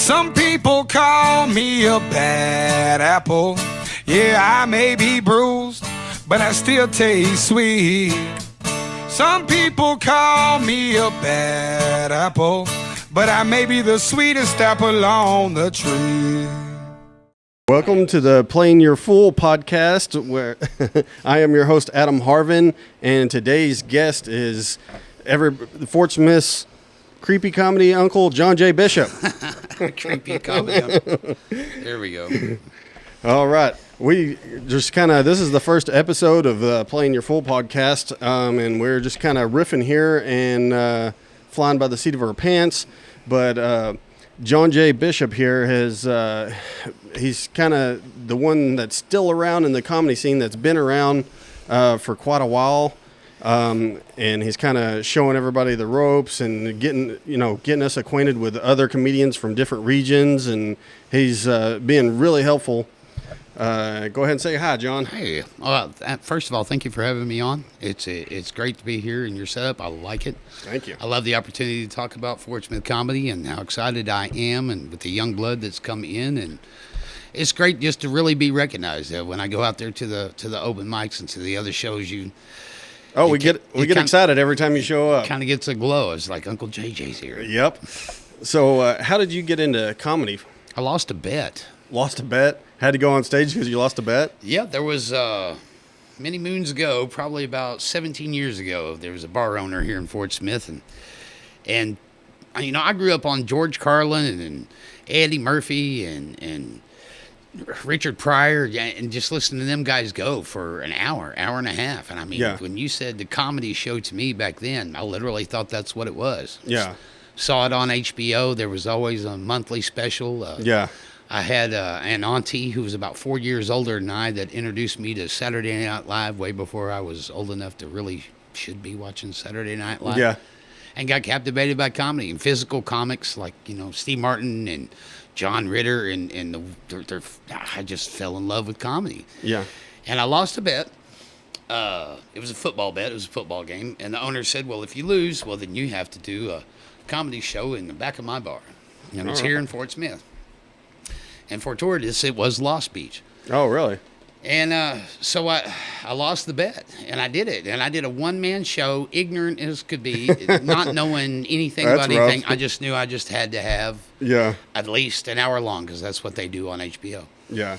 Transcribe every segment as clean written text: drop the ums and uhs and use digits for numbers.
Some people call me a bad apple. Yeah, I may be bruised, but I still taste sweet. Some people call me a bad apple, but I may be the sweetest apple on the tree. Welcome to the Playing Your Fool podcast, where I am your host, Adam Harvin, and today's guest is Fort Smith's creepy comedy uncle, John J. Bishop. Creepy comedy uncle. There we go. All right. We just this is the first episode of the Playing Your Fool podcast, and we're just kind of riffing here and flying by the seat of our pants. But John J. Bishop here he's kind of the one that's still around in the comedy scene, that's been around for quite a while. And he's kind of showing everybody the ropes and getting us acquainted with other comedians from different regions. And he's being really helpful. Go ahead and say hi, John. Hey, first of all, thank you for having me on. It's great to be here in your setup. I like it. Thank you. I love the opportunity to talk about Fort Smith comedy and how excited I am, and with the young blood that's come in, and it's great just to really be recognized. When I go out there to the open mics and to the other shows, we get excited every time you show up. Kind of gets a glow. It's like Uncle JJ's here. Yep. So how did you get into comedy? I lost a bet. Lost a bet? Had to go on stage because you lost a bet? Yeah, there was many moons ago, probably about 17 years ago, there was a bar owner here in Fort Smith, and I grew up on George Carlin and Eddie Murphy and Richard Pryor, and just listening to them guys go for an hour and a half. And when you said the comedy show to me back then, I literally thought that's what it was. Yeah. Saw it on HBO. There was always a monthly special. I had an auntie who was about 4 years older than I that introduced me to Saturday Night Live way before I was old enough to really should be watching Saturday Night Live. Yeah. And got captivated by comedy and physical comics like, Steve Martin and John Ritter, I just fell in love with comedy. Yeah. And I lost a bet. It was a football bet. It was a football game. And the owner said, well, if you lose, well, then you have to do a comedy show in the back of my bar. And it's here in Fort Smith. And fortuitous, it was Lost Beach. Oh, really? And so I lost the bet, and I did it. And I did a one-man show, ignorant as could be, not knowing anything about anything. Rough. I just knew I just had to have at least an hour long, because that's what they do on HBO. Yeah.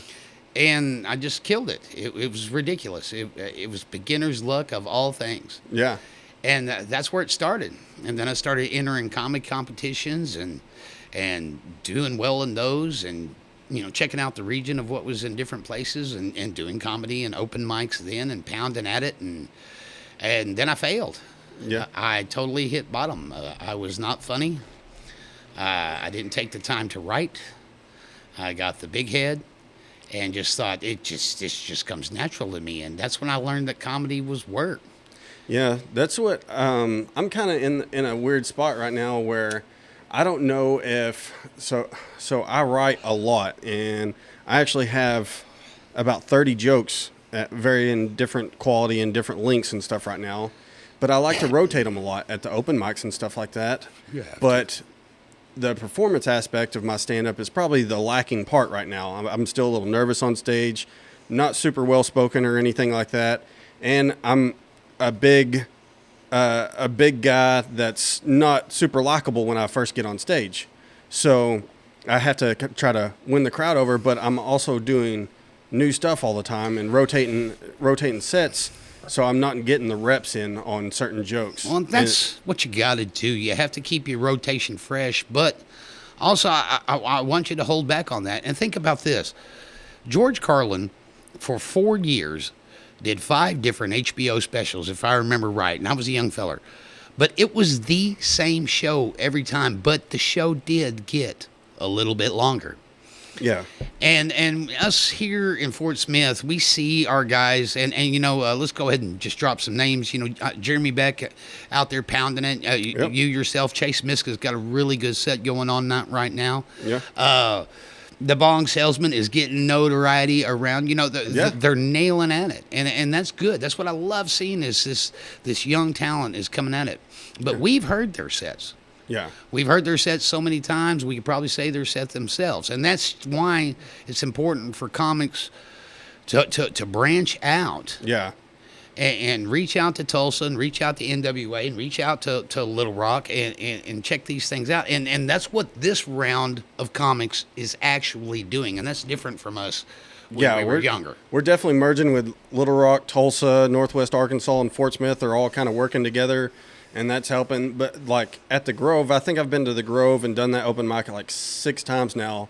And I just killed it. It was ridiculous. It was beginner's luck of all things. Yeah. And that's where it started. And then I started entering comic competitions and doing well in those, and checking out the region of what was in different places, and doing comedy and open mics then, and pounding at it, and then I failed. Yeah. I totally hit bottom. I was not funny. I didn't take the time to write. I got the big head and just thought this just comes natural to me, and that's when I learned that comedy was work. Yeah, that's what I'm kind of in a weird spot right now where I don't know if so I write a lot, and I actually have about 30 jokes at varying different quality and different lengths and stuff right now, but I like to rotate them a lot at the open mics and stuff like that. But the performance aspect of my stand-up is probably the lacking part right now. I'm still a little nervous on stage, not super well spoken or anything like that, and I'm a big guy that's not super likable when I first get on stage. So I have to try to win the crowd over, but I'm also doing new stuff all the time and rotating sets, so I'm not getting the reps in on certain jokes. Well, that's what you got to do. You have to keep your rotation fresh, but also I want you to hold back on that. And think about this. George Carlin, for 4 years, did 5 different HBO specials, if I remember right, and I was a young feller. But it was the same show every time, but the show did get a little bit longer. Yeah. And us here in Fort Smith, we see our guys, and let's go ahead and just drop some names. Jeremy Beck out there pounding it. Yep. You yourself, Chase Miska's got a really good set going on right now. Yeah. The Bong Salesman is getting notoriety around. They're nailing at it, and that's good. That's what I love seeing is this young talent is coming at it. But we've heard their sets. Yeah. We've heard their sets so many times, we could probably say their set themselves. And that's why it's important for comics to branch out Yeah. and reach out to Tulsa and reach out to NWA and reach out to Little Rock and check these things out. And that's what this round of comics is actually doing. And that's different from us when we were younger. We're definitely merging with Little Rock, Tulsa, Northwest Arkansas, and Fort Smith. They're all kind of working together, and that's helping. But like at the Grove, I think I've been to the Grove and done that open mic like 6 times now,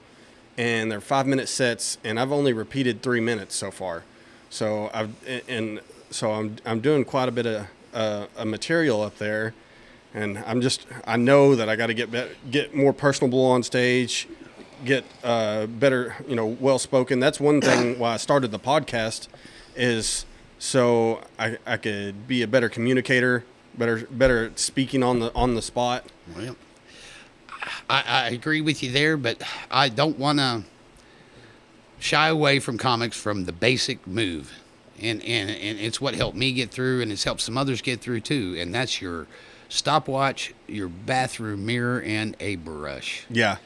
and they're 5-minute sets, and I've only repeated 3 minutes so far. So I'm doing quite a bit of material up there, and I know that I got to get more personable on stage, get better, well spoken. That's one thing why I started the podcast, is so I could be a better communicator, better at speaking on the spot. Well, I agree with you there, but I don't want to shy away from comics from the basic move. And it's what helped me get through, and it's helped some others get through too. And that's your stopwatch, your bathroom mirror, and a brush. Yeah.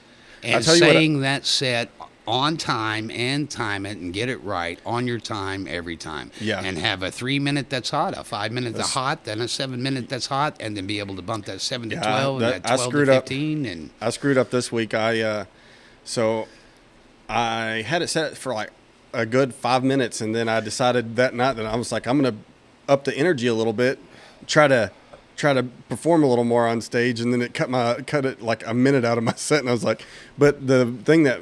And saying that set on time and time it and get it right on your time every time. Yeah. And have a 3-minute that's hot, a 5-minute that's hot, then a 7-minute that's hot, and then be able to bump that 7 to 12 and that 12 to 15. And I screwed up this week. So I had it set for like a good 5 minutes, and then I decided that night that I was like, I'm gonna up the energy a little bit, try to perform a little more on stage, and then it cut it like a minute out of my set, and I was like, but the thing that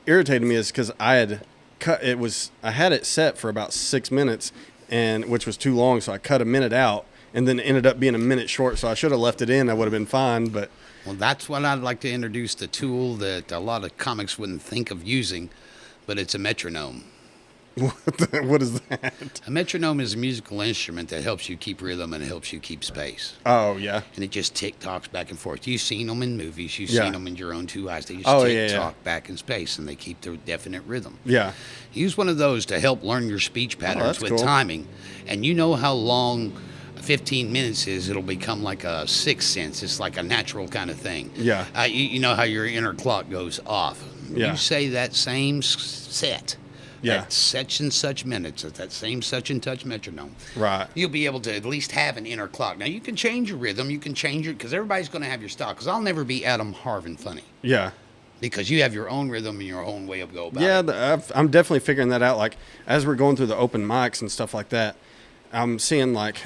irritated me is because I had it set for about 6 minutes, and which was too long, so I cut a minute out, and then it ended up being a minute short, so I should have left it in. I would have been fine, but well, that's what I'd like to introduce, the tool that a lot of comics wouldn't think of using, but it's a metronome. What is that? A metronome is a musical instrument that helps you keep rhythm and helps you keep space. Oh, yeah. And it just tick-tocks back and forth. You've seen them in movies. You've Yeah. seen them in your own 2 eyes. They just tick-tock back in space, and they keep their definite rhythm. Yeah. Use one of those to help learn your speech patterns that's with cool. timing. And you know how long 15 minutes is. It'll become like a sixth sense. It's like a natural kind of thing. Yeah. You know how your inner clock goes off. Yeah. You say that same set. Yeah. At such and such minutes, at that same such and such metronome. Right. You'll be able to at least have an inner clock. Now, you can change your rhythm. You can change it, because everybody's going to have your style. Because I'll never be Adam Harvin funny. Yeah. Because you have your own rhythm and your own way of go about it. Yeah, I'm definitely figuring that out. Like, as we're going through the open mics and stuff like that, I'm seeing like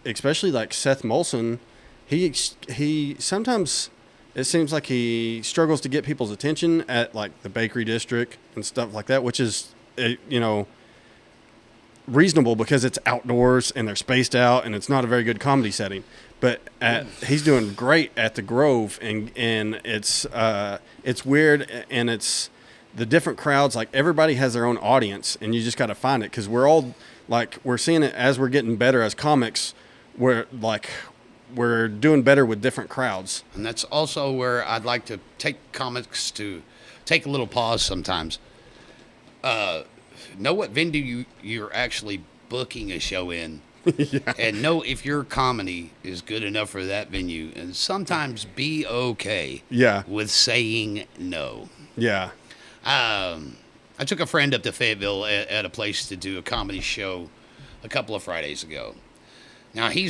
especially like Seth Molson, he sometimes it seems like he struggles to get people's attention at like the Bakery District and stuff like that, which is reasonable because it's outdoors and they're spaced out and it's not a very good comedy setting. But he's doing great at the Grove, and it's weird, and it's the different crowds. Like, everybody has their own audience, and you just got to find it, because we're all like, we're seeing it as we're getting better as comics. We're doing better with different crowds. And that's also where I'd like to take comics to take a little pause sometimes. Know what venue you're actually booking a show in. Yeah. And know if your comedy is good enough for that venue. And sometimes be okay with saying no. Yeah. I took a friend up to Fayetteville at a place to do a comedy show a couple of Fridays ago. Now, he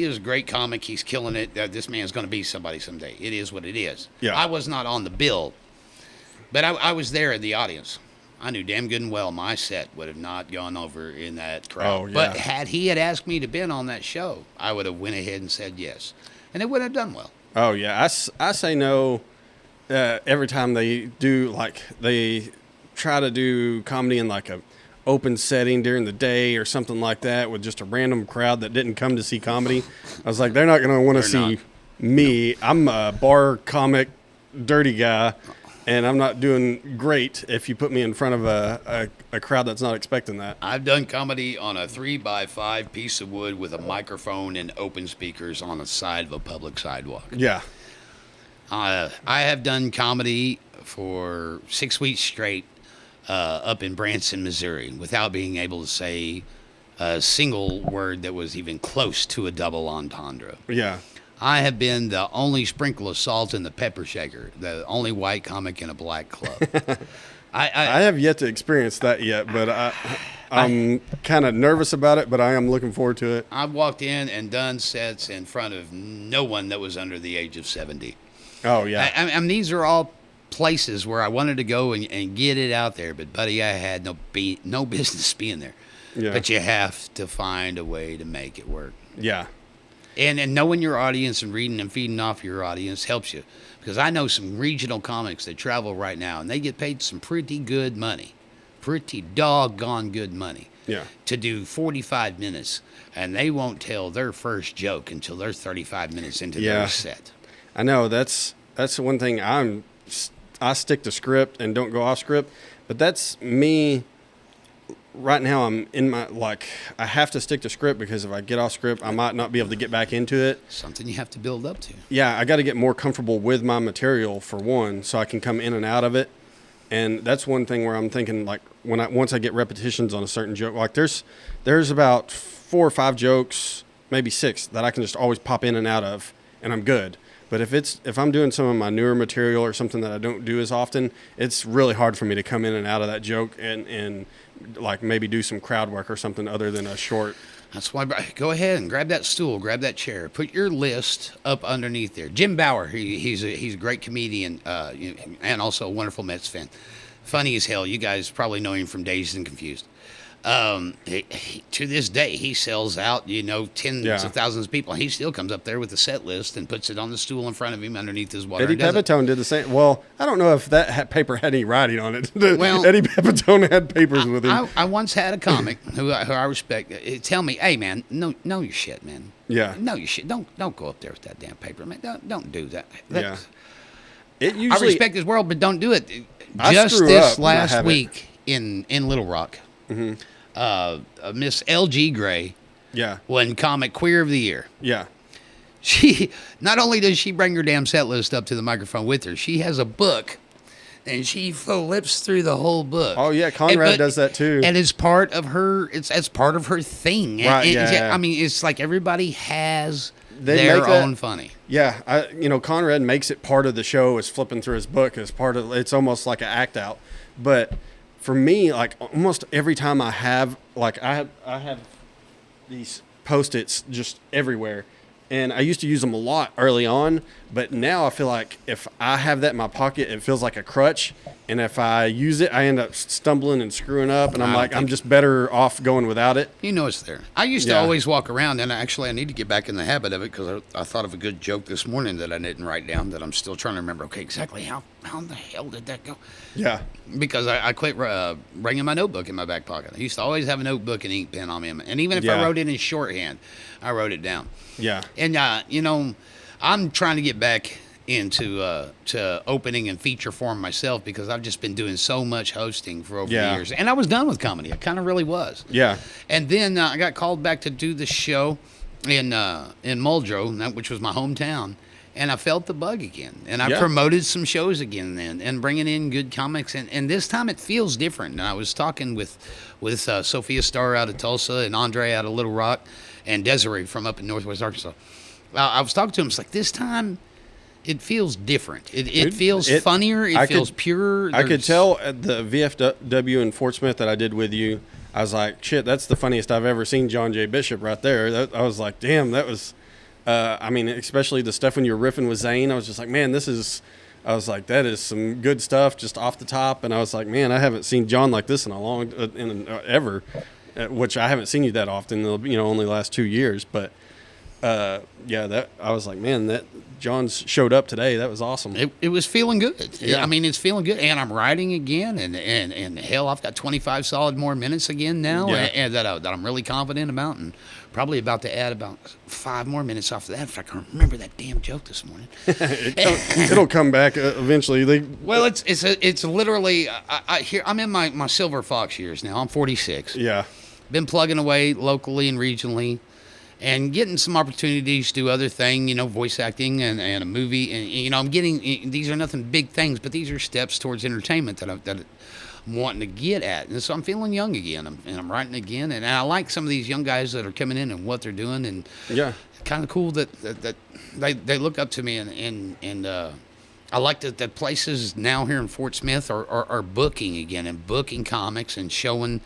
is a great comic. He's killing it. This man's going to be somebody someday. It is what it is. Yeah. I was not on the bill, but I was there in the audience. I knew damn good and well my set would have not gone over in that crowd. Oh, yeah. But had he asked me to be on that show, I would have went ahead and said yes. And it would have done well. Oh, yeah. I say no every time they try to do comedy in like a open setting during the day or something like that with just a random crowd that didn't come to see comedy. I was like, they're not going to want to see me. No. I'm a bar comic, dirty guy, and I'm not doing great if you put me in front of a crowd that's not expecting that. I've done comedy on a 3x5 piece of wood with a microphone and open speakers on the side of a public sidewalk. Yeah. I have done comedy for 6 weeks straight up in Branson, Missouri, without being able to say a single word that was even close to a double entendre. Yeah. I have been the only sprinkle of salt in the pepper shaker, the only white comic in a black club. I have yet to experience that yet, but I'm kind of nervous about it, but I am looking forward to it. I've walked in and done sets in front of no one that was under the age of 70. Oh, yeah. I mean, these are all places where I wanted to go and get it out there, but, buddy, I had no business being there. Yeah. But you have to find a way to make it work. Yeah. And knowing your audience and reading and feeding off your audience helps you. Because I know some regional comics that travel right now, and they get paid some pretty good money. Pretty doggone good money. Yeah. To do 45 minutes. And they won't tell their first joke until they're 35 minutes into their set. I know. That's one thing. I stick to script and don't go off script. But that's me. Right now, I'm in my, I have to stick to script because if I get off script, I might not be able to get back into it. Something you have to build up to. Yeah, I got to get more comfortable with my material, for one, so I can come in and out of it. And that's one thing where I'm thinking, once I get repetitions on a certain joke, there's about 4 or 5 jokes, maybe 6, that I can just always pop in and out of, and I'm good. But if I'm doing some of my newer material or something that I don't do as often, it's really hard for me to come in and out of that joke and maybe do some crowd work or something other than a short. That's why go ahead and grab that stool, grab that chair, put your list up underneath there. Jim Bauer, he's a great comedian and also a wonderful Mets fan. Funny as hell. You guys probably know him from Dazed and Confused. To this day, he sells out, tens of thousands of people. He still comes up there with the set list and puts it on the stool in front of him underneath his water. Eddie Pepitone did the same. Well, I don't know if that paper had any writing on it. Eddie Pepitone had papers with him. I once had a comic who I respect tell me, "Hey, man, know your shit, man. Yeah. Know your shit. Don't go up there with that damn paper, man. Don't do that." Yeah. I respect his world, but don't do it. Just this last week in Little Rock. Mm-hmm. Miss L.G. Gray, won Comic Queer of the Year. Yeah. She not only does she bring her damn set list up to the microphone with her, she has a book, and she flips through the whole book. Oh yeah, Conrad does that too. And it's part of her. It's part of her thing. Right. Yeah. I mean, it's like everybody has their own funny. Yeah. Conrad makes it part of the show is flipping through his book as part of. It's almost like an act out, but. For me, almost every time I have these Post-its just everywhere, and I used to use them a lot early on, but now I feel like if I have that in my pocket, it feels like a crutch, and if I use it, I end up stumbling and screwing up, and I'm just better off going without it. It's there. I used to always walk around, and I need to get back in the habit of it because I thought of a good joke this morning that I didn't write down that I'm still trying to remember. Okay, exactly how in the hell did that go? Yeah. Because I quit bringing my notebook in my back pocket. I used to always have a notebook and ink pen on me, and even if I wrote it in shorthand, I wrote it down. Yeah. And I'm trying to get back into to opening and feature form myself because I've just been doing so much hosting for over the years, and I was done with comedy. I kind of really was. Yeah. And then I got called back to do the show in Muldrow, which was my hometown, and I felt the bug again. And I promoted some shows again then, and bringing in good comics, and this time it feels different. And I was talking with Sophia Starr out of Tulsa and Andre out of Little Rock, and Desiree from up in Northwest Arkansas. I was talking to him. It's like this time. It feels different. It feels funnier. It feels purer. I could tell at the VFW in Fort Smith that I did with you, I was like, shit, that's the funniest I've ever seen John J. Bishop right there. I was like, damn, that was, especially the stuff when you were riffing with Zane, I was just like, man, that is some good stuff just off the top. And I was like, man, I haven't seen John like this in ever, which I haven't seen you that often, only the last 2 years. But I was like, man, that John's showed up today. That was awesome. It was feeling good. Yeah. I mean, it's feeling good, and I'm writing again, and hell, I've got 25 solid more minutes again now, and that I'm really confident about, and probably about to add about 5 more minutes off of that if I can remember that damn joke this morning. It'll come back eventually. Well, it's literally I'm in my Silver Fox years now. I'm 46. Yeah, been plugging away locally and regionally. And getting some opportunities to do other things, voice acting and a movie. And, I'm getting, these are nothing big things, but these are steps towards entertainment that I'm wanting to get at. And so I'm feeling young again. I'm writing again. And I like some of these young guys that are coming in and what they're doing. And kind of cool that they look up to me, and I like that places now here in Fort Smith are booking again and booking comics and showing,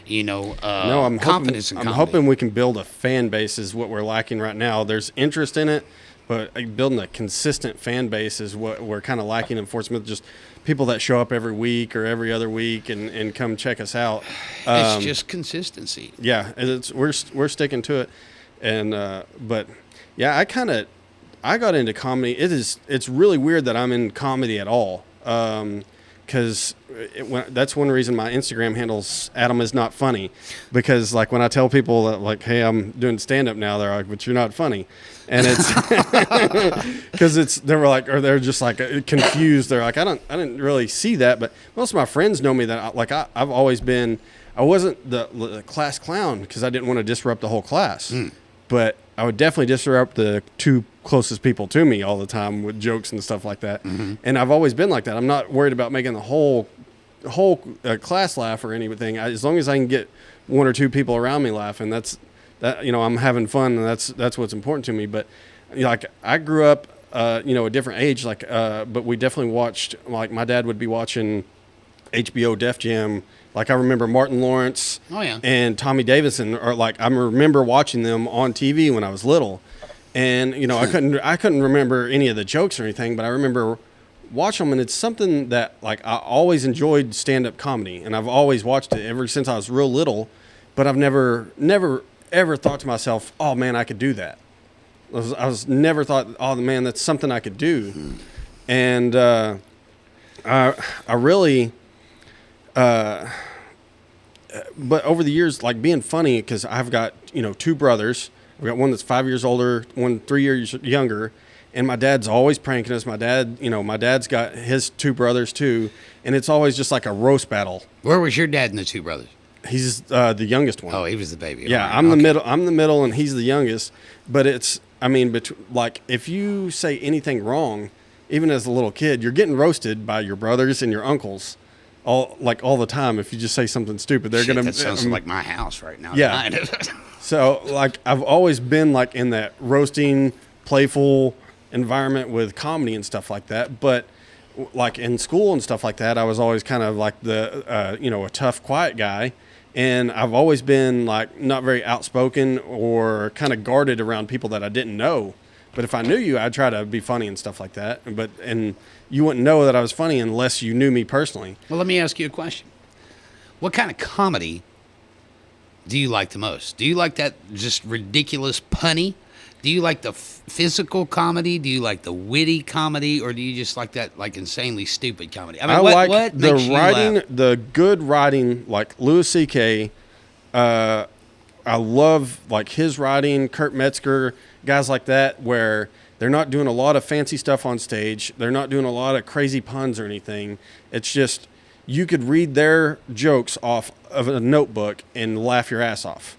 confidence in comedy. I'm hoping we can build a fan base is what we're lacking right now. There's interest in it, but building a consistent fan base is what we're kind of lacking in Fort Smith. Just people that show up every week or every other week and come check us out. It's just consistency. Yeah, we're sticking to it, and but yeah, I got into comedy. It's really weird that I'm in comedy at all, because that's one reason my Instagram handle's Adam is not funny, because like when I tell people that like, hey, I'm doing stand up now, they're like, but you're not funny. And it's because they're just like confused. They're like, I didn't really see that, but most of my friends know me that I've always been. I wasn't the class clown because I didn't want to disrupt the whole class, but I would definitely disrupt the two closest people to me all the time with jokes and stuff like that. Mm-hmm. And I've always been like that. I'm not worried about making the whole class laugh or anything. As long as I can get one or two people around me laughing, I'm having fun, and that's what's important to me. But like I grew up, a different age, but we definitely watched, like my dad would be watching HBO Def Jam. Like I remember Martin Lawrence and Tommy Davidson, or like I remember watching them on TV when I was little. And, I couldn't remember any of the jokes or anything, but I remember watching them, and it's something that like I always enjoyed stand-up comedy, and I've always watched it ever since I was real little, but I've never ever thought to myself, oh man, I could do that. I was never thought, oh man, that's something I could do. And I really, but over the years, like being funny, because I've got, two brothers. I've got one that's 5 years older, one 3 years younger, and my dad's always pranking us. My dad's got his two brothers too, and it's always just like a roast battle. Where was your dad and the two brothers? He's the youngest one. Oh, he was the baby. Yeah, right. I'm the middle. I'm the middle, and he's the youngest. But like if you say anything wrong, even as a little kid, you're getting roasted by your brothers and your uncles, all the time. If you just say something stupid, they're gonna. That sounds like my house right now. Yeah. So like I've always been like in that roasting, playful environment with comedy and stuff like that. But like in school and stuff like that, I was always kind of like the a tough, quiet guy. And I've always been like not very outspoken or kind of guarded around people that I didn't know. But if I knew you, I'd try to be funny and stuff like that. And you wouldn't know that I was funny unless you knew me personally. Well, let me ask you a question. What kind of comedy do you like the most? Do you like that just ridiculous punny? Do you like the physical comedy? Do you like the witty comedy? Or do you just like that like insanely stupid comedy? I mean, what the makes writing, you laugh? the good writing, like Louis C.K. I love like his writing, Kurt Metzger, guys like that, where they're not doing a lot of fancy stuff on stage. They're not doing a lot of crazy puns or anything. It's just you could read their jokes off of a notebook and laugh your ass off.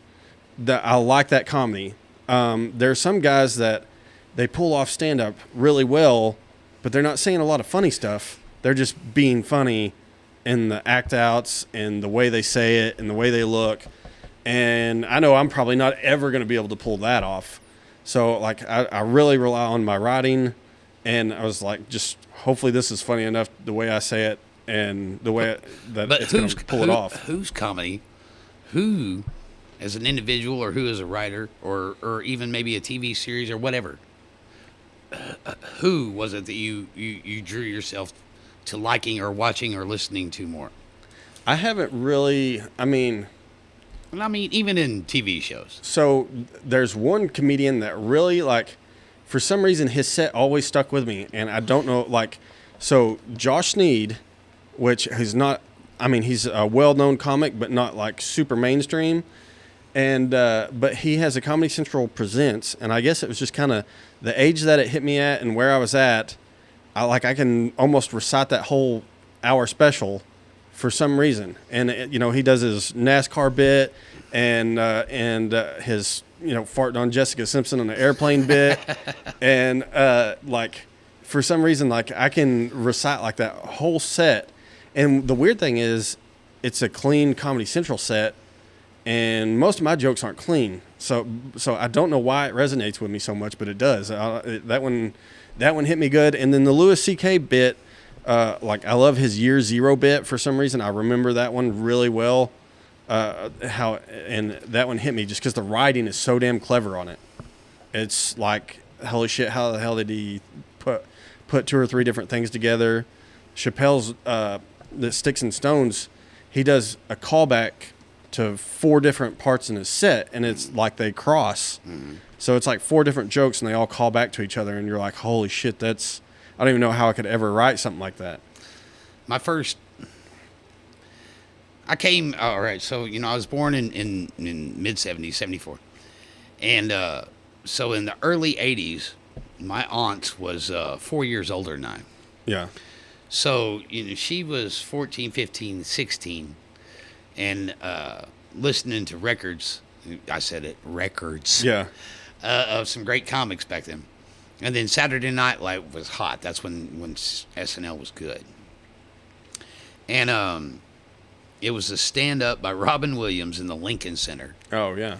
I like that comedy. There are some guys that they pull off stand-up really well, but they're not saying a lot of funny stuff. They're just being funny in the act-outs and the way they say it and the way they look. And I know I'm probably not ever going to be able to pull that off. So, like, I really rely on my writing, and I was like, just hopefully this is funny enough the way I say it and the way that it's going to pull it off. Whose comedy? Who, as an individual, or who as a writer, or even maybe a TV series or whatever, who was it that you drew yourself to liking or watching or listening to more? I haven't really, even in TV shows. So there's one comedian that really, like, for some reason, his set always stuck with me. And I don't know, like, so Josh Sneed, which is not, he's a well-known comic, but not, like, super mainstream. And, but he has a Comedy Central Presents. And I guess it was just kind of the age that it hit me at and where I was at. I can almost recite that whole hour special for some reason. And, he does his NASCAR bit and his, farting on Jessica Simpson on the airplane bit. And, for some reason, I can recite, like, that whole set. And the weird thing is, it's a clean Comedy Central set, and most of my jokes aren't clean. So I don't know why it resonates with me so much, but it does. That one hit me good. And then the Louis C.K. bit, like I love his Year Zero bit for some reason. I remember that one really well. And that one hit me just because the writing is so damn clever on it. It's like, holy shit, how the hell did he put 2 or 3 different things together? Chappelle's the Sticks and Stones, he does a callback to 4 different parts in his set, and it's like they cross. Mm-hmm. So it's like 4 different jokes, and they all call back to each other, and you're like, holy shit, I don't even know how I could ever write something like that. All right, so, I was born in mid-70s, 74. And so in the early 80s, my aunt was 4 years older than I. Yeah. So, she was 14, 15, 16, and listening to records, I said it, records. Yeah. Of some great comics back then. And then Saturday Night Live was hot. That's when SNL was good. And it was a stand-up by Robin Williams in the Lincoln Center. Oh, yeah.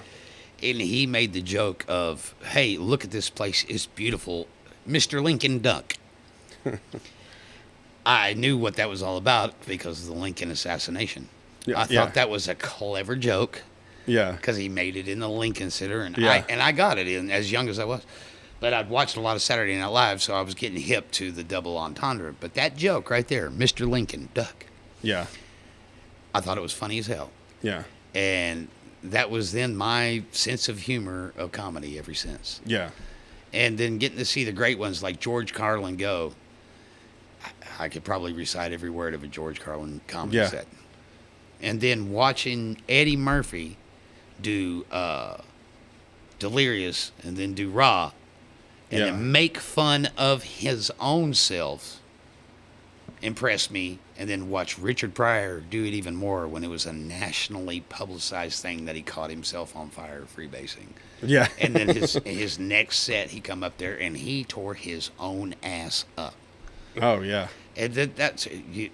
And he made the joke of, hey, look at this place. It's beautiful. Mr. Lincoln Duck. I knew what that was all about because of the Lincoln assassination. Yeah, I thought that was a clever joke. Yeah. Because he made it in the Lincoln Center. And, yeah. I got it in as young as I was. But I'd watched a lot of Saturday Night Live, so I was getting hip to the double entendre. But that joke right there, Mr. Lincoln Duck. Yeah. I thought it was funny as hell. Yeah. And that was then my sense of humor of comedy ever since. Yeah. And then getting to see the great ones like George Carlin go. I could probably recite every word of a George Carlin comedy set. And then watching Eddie Murphy do Delirious and then do Raw and then make fun of his own self impressed me. And then watch Richard Pryor do it even more when it was a nationally publicized thing that he caught himself on fire freebasing. Yeah. And then his next set, he come up there and he tore his own ass up. Oh, yeah. And that's you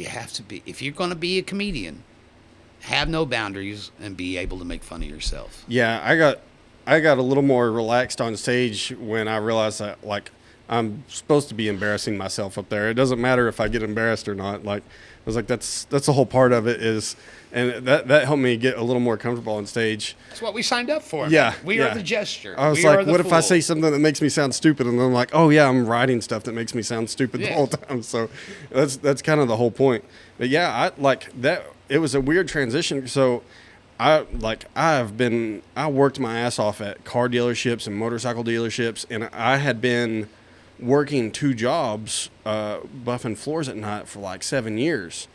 have to be, if you're going to be a comedian, have no boundaries and be able to make fun of yourself. Yeah, I got a little more relaxed on stage when I realized that, like, I'm supposed to be embarrassing myself up there. It doesn't matter if I get embarrassed or not. Like, I was like, that's the whole part of it is, and that helped me get a little more comfortable on stage. That's what we signed up for. Yeah. We are the gesture. I was like, what if I say something that makes me sound stupid? And then I'm like, oh yeah, I'm writing stuff that makes me sound stupid the whole time. So that's kind of the whole point. But yeah, I like that. It was a weird transition. So I worked my ass off at car dealerships and motorcycle dealerships, and I had been working 2 jobs, buffing floors at night for like 7 years.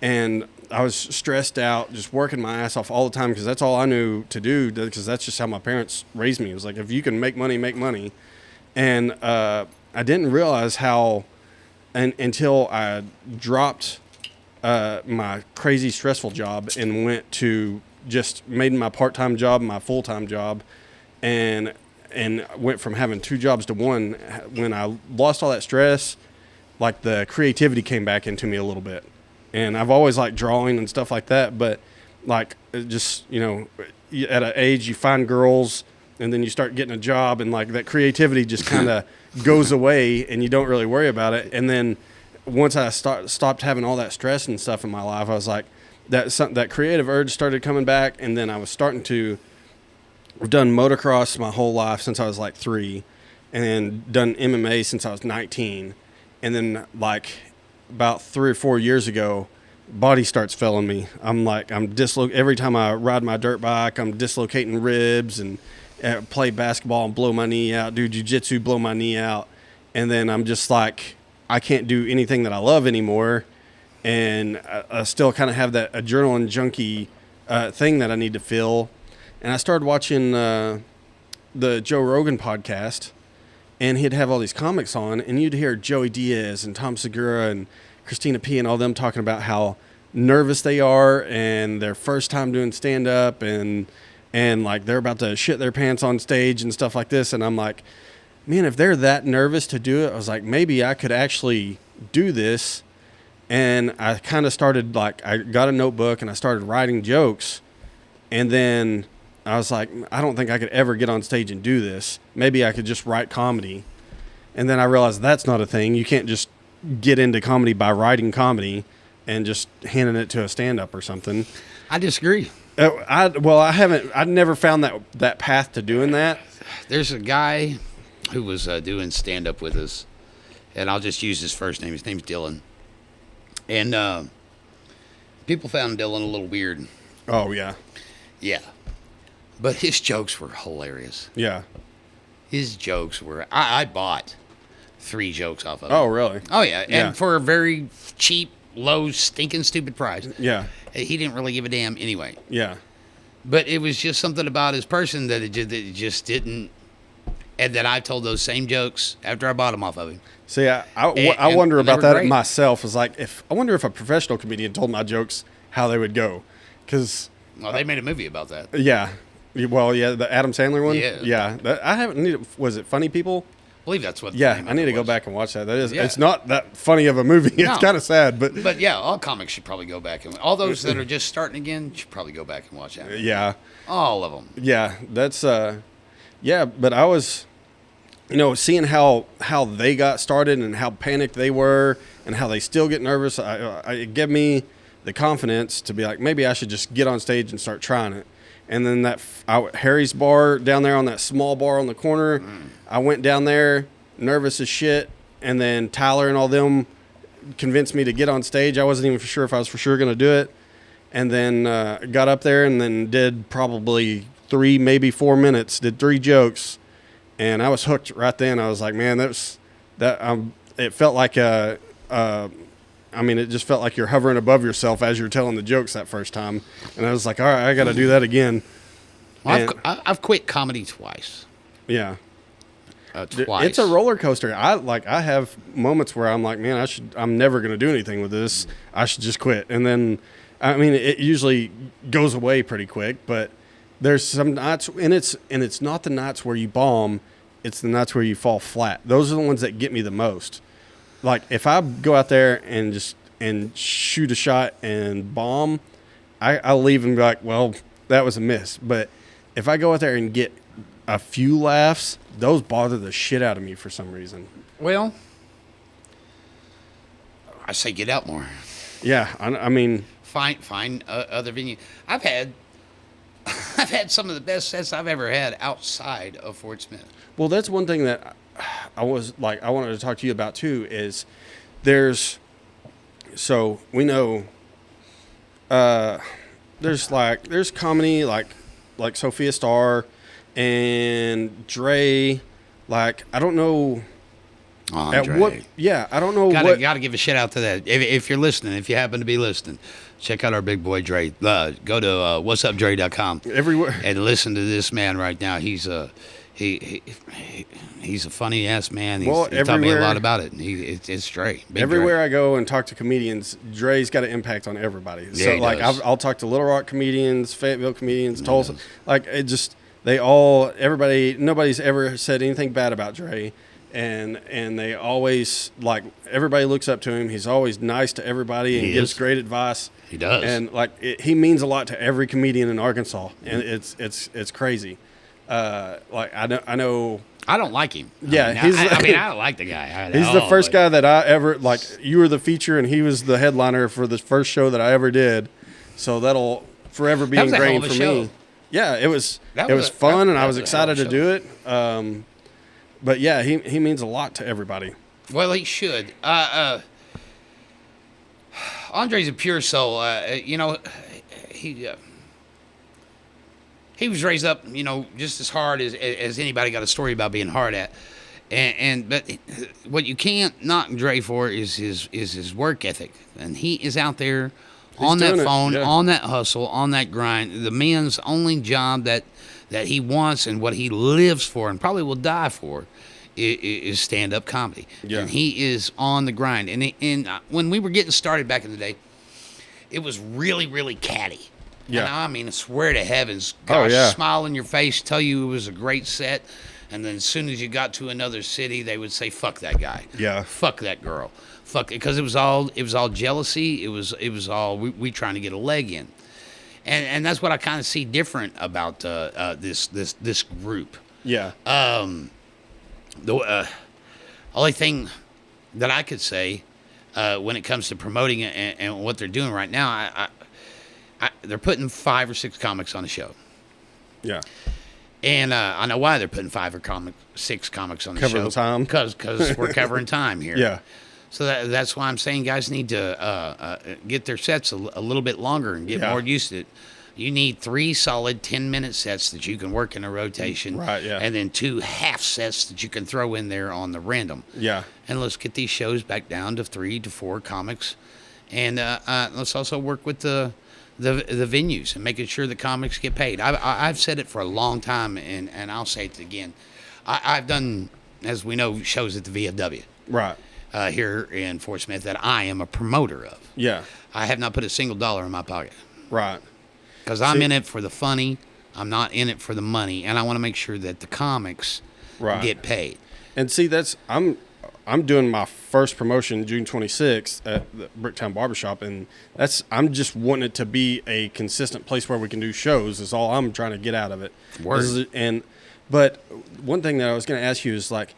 And I was stressed out, just working my ass off all the time because that's all I knew to do, because that's just how my parents raised me. It was like, if you can make money, make money. And I didn't realize how, until I dropped my crazy stressful job and went to just made my part-time job my full-time job, and went from having 2 jobs to 1. When I lost all that stress, like the creativity came back into me a little bit. And I've always liked drawing and stuff like that, but like just, at an age you find girls and then you start getting a job, and like that creativity just kind of goes away and you don't really worry about it. And then once I stopped having all that stress and stuff in my life, I was like, that creative urge started coming back. And then I was starting to, I've done motocross my whole life since I was like 3, and then done MMA since I was 19. And then like about 3 or 4 years ago, body starts failing me. Every time I ride my dirt bike, I'm dislocating ribs, and play basketball and blow my knee out, do jiu-jitsu, blow my knee out. And then I'm just like, I can't do anything that I love anymore. And I still kind of have that adrenaline junkie thing that I need to feel. And I started watching the Joe Rogan podcast, and he'd have all these comics on, and you'd hear Joey Diaz and Tom Segura and Christina P. and all them talking about how nervous they are and their first time doing stand-up, and like they're about to shit their pants on stage and stuff like this. And I'm like, man, if they're that nervous to do it, I was like, maybe I could actually do this. And I kind of started, like, I got a notebook and I started writing jokes. And then I was like, I don't think I could ever get on stage and do this. Maybe I could just write comedy. And then I realized that's not a thing. You can't just get into comedy by writing comedy and just handing it to a stand-up or something. I disagree. I've never found that path to doing that. There's a guy who was doing stand-up with us, and I'll just use his first name. His name's Dylan. And people found Dylan a little weird. Oh, yeah. Yeah. But his jokes were hilarious. Yeah. His jokes were... I bought 3 jokes off of him. Oh, really? Oh, yeah. Yeah. And for a very cheap, low, stinking, stupid price. Yeah. He didn't really give a damn anyway. Yeah. But it was just something about his person that it just didn't... And that I told those same jokes after I bought them off of him. See, I wonder about that great. myself. Is like, I wonder if a professional comedian told my jokes, how they would go. Because... Well, they made a movie about that. Yeah. Well, yeah, the Adam Sandler one? Yeah. Yeah. I haven't... Was it Funny People? I believe that's what. Yeah, I need to go back and watch that. That is, Yeah. It's not that funny of a movie. It's No. kind of sad, but But yeah, all comics should probably go back and all those that are just starting again should probably go back and watch that. yeah, All of them. yeah, that's yeah. But I was, seeing how they got started and how panicked they were and how they still get nervous. It gave me the confidence to be like, maybe I should just get on stage and start trying it. And then Harry's bar down there on that small bar on the corner, I went down there nervous as shit. And then Tyler and all them convinced me to get on stage. I wasn't even sure if I was for sure going to do it. And then got up there and then did probably 3, maybe 4 minutes, did 3 jokes. And I was hooked right then. I was like, man, it felt like it just felt like you're hovering above yourself as you're telling the jokes that first time. And I was like, all right, I got to do that again. Well, I've quit comedy twice. Yeah. Twice. It's a roller coaster. I have moments where I'm like, man, I'm never going to do anything with this. I should just quit. And then, it usually goes away pretty quick, but there's some nights, and it's not the nights where you bomb. It's the nights where you fall flat. Those are the ones that get me the most. Like, if I go out there and shoot a shot and bomb, I'll leave and be like, well, that was a miss. But if I go out there and get a few laughs, those bother the shit out of me for some reason. Well, I say get out more. Yeah, I mean... Find other venue. I've had some of the best sets I've ever had outside of Fort Smith. Well, that's one thing that I wanted to talk to you about too, is so we know there's comedy like Sophia Starr and Dre, like, I don't know Andre. I don't know Gotta give a shout out to that. If you're listening, if you happen to be listening, check out our big boy Dre. Go to whatsupdre.com everywhere and listen to this man right now. He's a funny ass man. He taught me a lot about it. It's Dre. Everywhere Dre. I go and talk to comedians, Dre's got an impact on everybody. Yeah, So he like does. I'll talk to Little Rock comedians, Fayetteville comedians, Tulsa. Like, it just nobody's ever said anything bad about Dre. And they always, like, everybody looks up to him. He's always nice to everybody and gives great advice. He does. And he means a lot to every comedian in Arkansas, and it's crazy. I know. I don't like him. Yeah, I don't like the guy. He's the first guy that I ever, like, you were the feature and he was the headliner for the first show that I ever did. So that'll forever be ingrained for me. Yeah, it was fun, and I was excited to do it. But yeah, he means a lot to everybody. Well, he should. Andre's a pure soul. He was raised up, just as hard as anybody got a story about being hard at. But what you can't knock Dre for is his work ethic, and he is out there on that phone, on that hustle, on that grind. The man's only job that he wants and what he lives for and probably will die for is stand-up comedy. Yeah. And he is on the grind. And when we were getting started back in the day, it was really, really catty. Yeah. And I swear to heavens, smile in your face, tell you it was a great set. And then as soon as you got to another city, they would say, fuck that guy. Yeah. Fuck that girl. Fuck it. Because it was all jealousy. It was all we trying to get a leg in. and that's what I kind of see different about this group. Yeah. The only thing that I could say when it comes to promoting it and what they're doing right now, they're putting 5 or 6 comics on a show. Yeah. And I know why they're putting 5 or 6 comics on the show. Covering time. Because we're covering time here. Yeah. So that's why I'm saying guys need to get their sets a little bit longer and get more used to it. You need 3 solid 10-minute sets that you can work in a rotation. Right, yeah. And then 2 half sets that you can throw in there on the random. Yeah. And let's get these shows back down to 3 to 4 comics. And let's also work with the venues and making sure the comics get paid. I've said it for a long time, and I'll say it again. I've done, as we know, shows at the VFW. Right. Here in Fort Smith that I am a promoter of. Yeah. I have not put a single dollar in my pocket. Right. Because I'm in it for the funny. I'm not in it for the money. And I want to make sure that the comics get paid. And see, I'm doing my first promotion June 26th at the Bricktown Barbershop, and I'm just wanting it to be a consistent place where we can do shows is all I'm trying to get out of it. But one thing that I was going to ask you is like,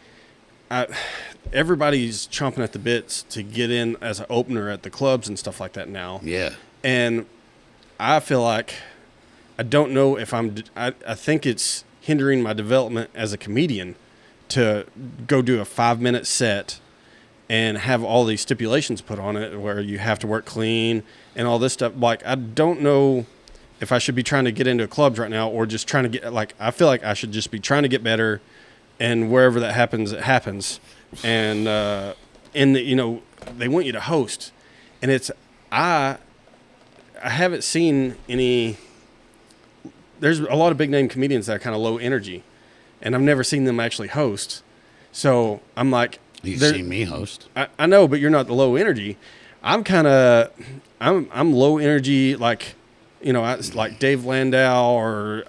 everybody's chomping at the bits to get in as an opener at the clubs and stuff like that now. Yeah. And I feel like I don't know if I think it's hindering my development as a comedian to go do a 5-minute set and have all these stipulations put on it where you have to work clean and all this stuff. Like, I don't know if I should be trying to get into clubs right now or just trying to get, like, I feel like I should just be trying to get better, and wherever that happens, it happens. And, they want you to host, and I haven't seen any. There's a lot of big name comedians that are kind of low energy, and I've never seen them actually host. So I'm like, you've seen me host. I know, but you're not the low energy. I'm low energy, like, like Dave Landau or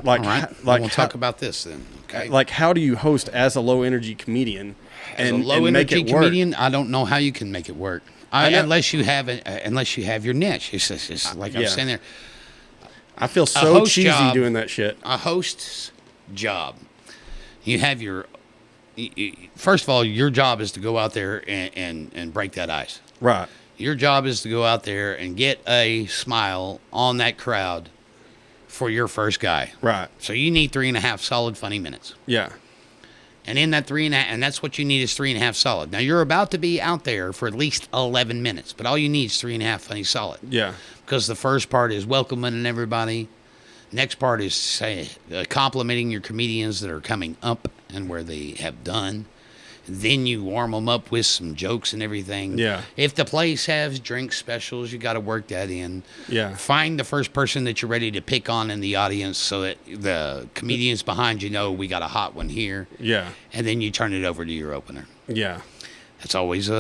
like. All right. We'll talk about this then. Okay. Like, how do you host as a low energy comedian? As a low energy comedian, I don't know how you can make it work. Unless you have your niche. It's just like I'm saying there. I feel so cheesy doing that shit. A host's job. You have first of all, your job is to go out there and break that ice. Right. Your job is to go out there and get a smile on that crowd for your first guy. Right. So you need 3.5 solid funny minutes. Yeah. And in that 3.5, and that's what you need is 3.5 solid. Now you're about to be out there for at least 11 minutes, but all you need is 3.5 funny solid. Yeah. Because the first part is welcoming everybody. Next part is complimenting your comedians that are coming up and where they have done. Then you warm them up with some jokes and everything. Yeah. If the place has drink specials, you got to work that in. Yeah. Find the first person that you're ready to pick on in the audience so that the comedians behind you know we got a hot one here. Yeah. And then you turn it over to your opener. Yeah. That's always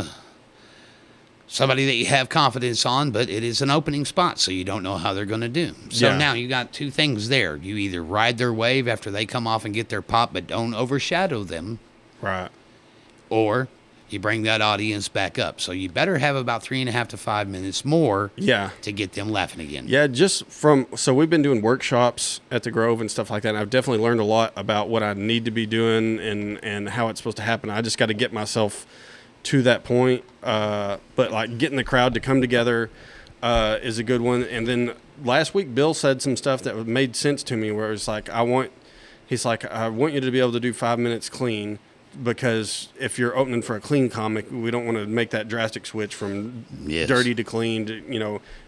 somebody that you have confidence on, but it is an opening spot, so you don't know how they're going to do. So now you got 2 things there. You either ride their wave after they come off and get their pop, but don't overshadow them. Right. Or you bring that audience back up. So you better have about 3.5 to 5 minutes more to get them laughing again. Yeah, so we've been doing workshops at the Grove and stuff like that, and I've definitely learned a lot about what I need to be doing and how it's supposed to happen. I just got to get myself to that point. But like getting the crowd to come together is a good one. And then last week, Bill said some stuff that made sense to me where it's like, I want you to be able to do 5 minutes clean. Because if you're opening for a clean comic, we don't want to make that drastic switch from dirty to clean.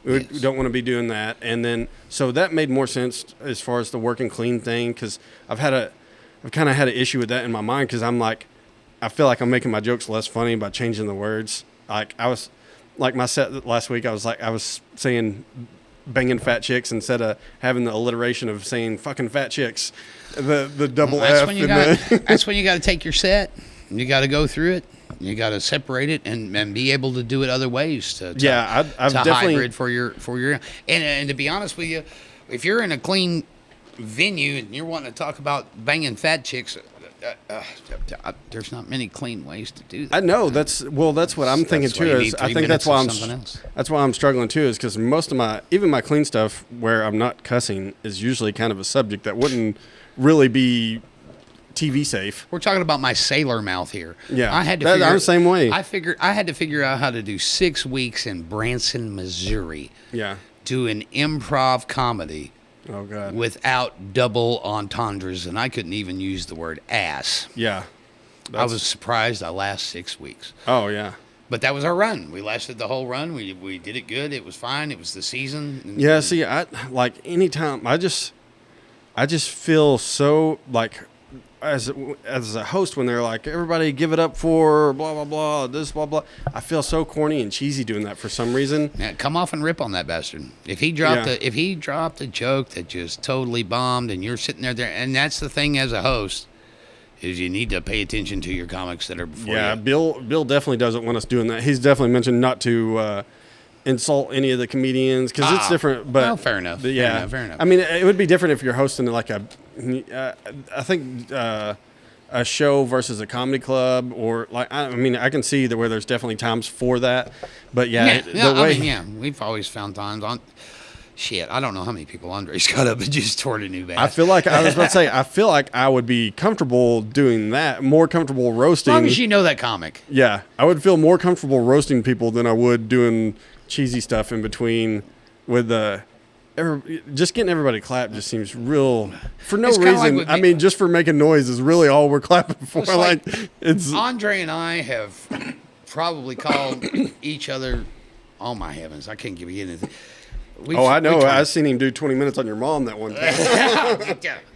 We don't want to be doing that. And then, so that made more sense as far as the working clean thing. Because I've kind of had an issue with that in my mind. Because I'm like, I feel like I'm making my jokes less funny by changing the words. Like my set last week, I was saying banging fat chicks instead of having the alliteration of saying fucking fat chicks. The double F. That's when you got to take your set. You got to go through it. You got to separate it and be able to do it other ways. I've definitely hybrid for your and to be honest with you, if you're in a clean venue and you're wanting to talk about banging fat chicks, there's not many clean ways to do that. I know that's what I'm thinking That's why too. you Is need I 3 think that's minutes why of I'm something else. that's why I'm struggling too. Is because most of my clean stuff where I'm not cussing is usually kind of a subject that wouldn't really be TV safe. We're talking about my sailor mouth here. Yeah, I had to. I'm the same way. I had to figure out how to do 6 weeks in Branson, Missouri, Yeah. do an improv comedy Oh God. without double entendres, and I couldn't even use the word ass. Yeah. I was surprised I last 6 weeks. Oh yeah. But that was our run. We lasted the whole run. We did it good. It was fine. It was the season. Yeah. See, I like anytime I just feel so like. As a host, when they're like, everybody give it up for blah blah blah, this blah blah, I feel so corny and cheesy doing that for some reason. Yeah, come off and rip on that bastard. If he dropped a joke that just totally bombed, and you're sitting there, and that's the thing as a host, is you need to pay attention to your comics that are before Yeah, you. Bill definitely doesn't want us doing that. He's definitely mentioned not to insult any of the comedians because it's different. But well, fair enough. Yeah, fair enough. I mean, it would be different if you're hosting like I think a show versus a comedy club, or like I mean, I can see that where there's definitely times for that. But we've always found times on. Shit, I don't know how many people Andre's got up and just tore a new batch. I feel like I was about to say, I feel like I would be comfortable doing that, more comfortable roasting. As long as you know that comic. Yeah, I would feel more comfortable roasting people than I would doing cheesy stuff in between with just getting everybody clap just seems real for no It's kinda reason. like I mean, just for making noise is really all we're clapping for. It's Like it's Andre and I have probably called each other. Oh my heavens, I can't give you anything. I know. I've seen him do 20 minutes on your mom that one time.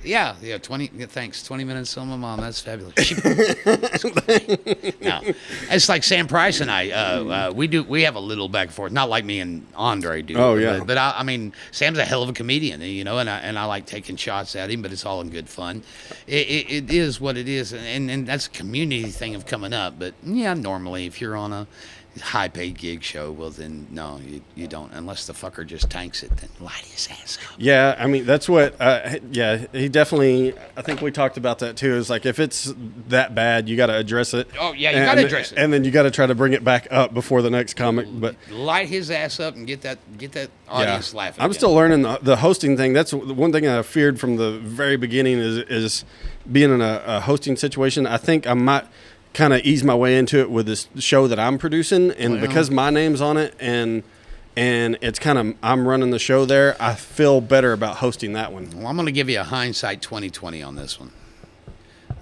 yeah. 20. Yeah, thanks. 20 minutes on my mom. That's fabulous. No, it's like Sam Price and I. We have a little back and forth. Not like me and Andre do. Oh, yeah. But I mean, Sam's a hell of a comedian, and I like taking shots at him, but it's all in good fun. It is what it is, and that's a community thing of coming up. But yeah, normally if you're on a high-paid gig show, well then no, you don't, unless the fucker just tanks it, then light his ass up. Yeah, I mean that's what. He definitely. I think we talked about that too. Is like if it's that bad, you got to address it. Oh yeah, you got to address it, and then you got to try to bring it back up before the next comic. But light his ass up and get that audience laughing. I'm still learning the hosting thing. That's the one thing I feared from the very beginning is being in a hosting situation. I think I might kind of ease my way into it with this show that I'm producing, and because my name's on it, and it's kind of I'm running the show there, I feel better about hosting that one. Well, I'm going to give you a hindsight 2020 on this one.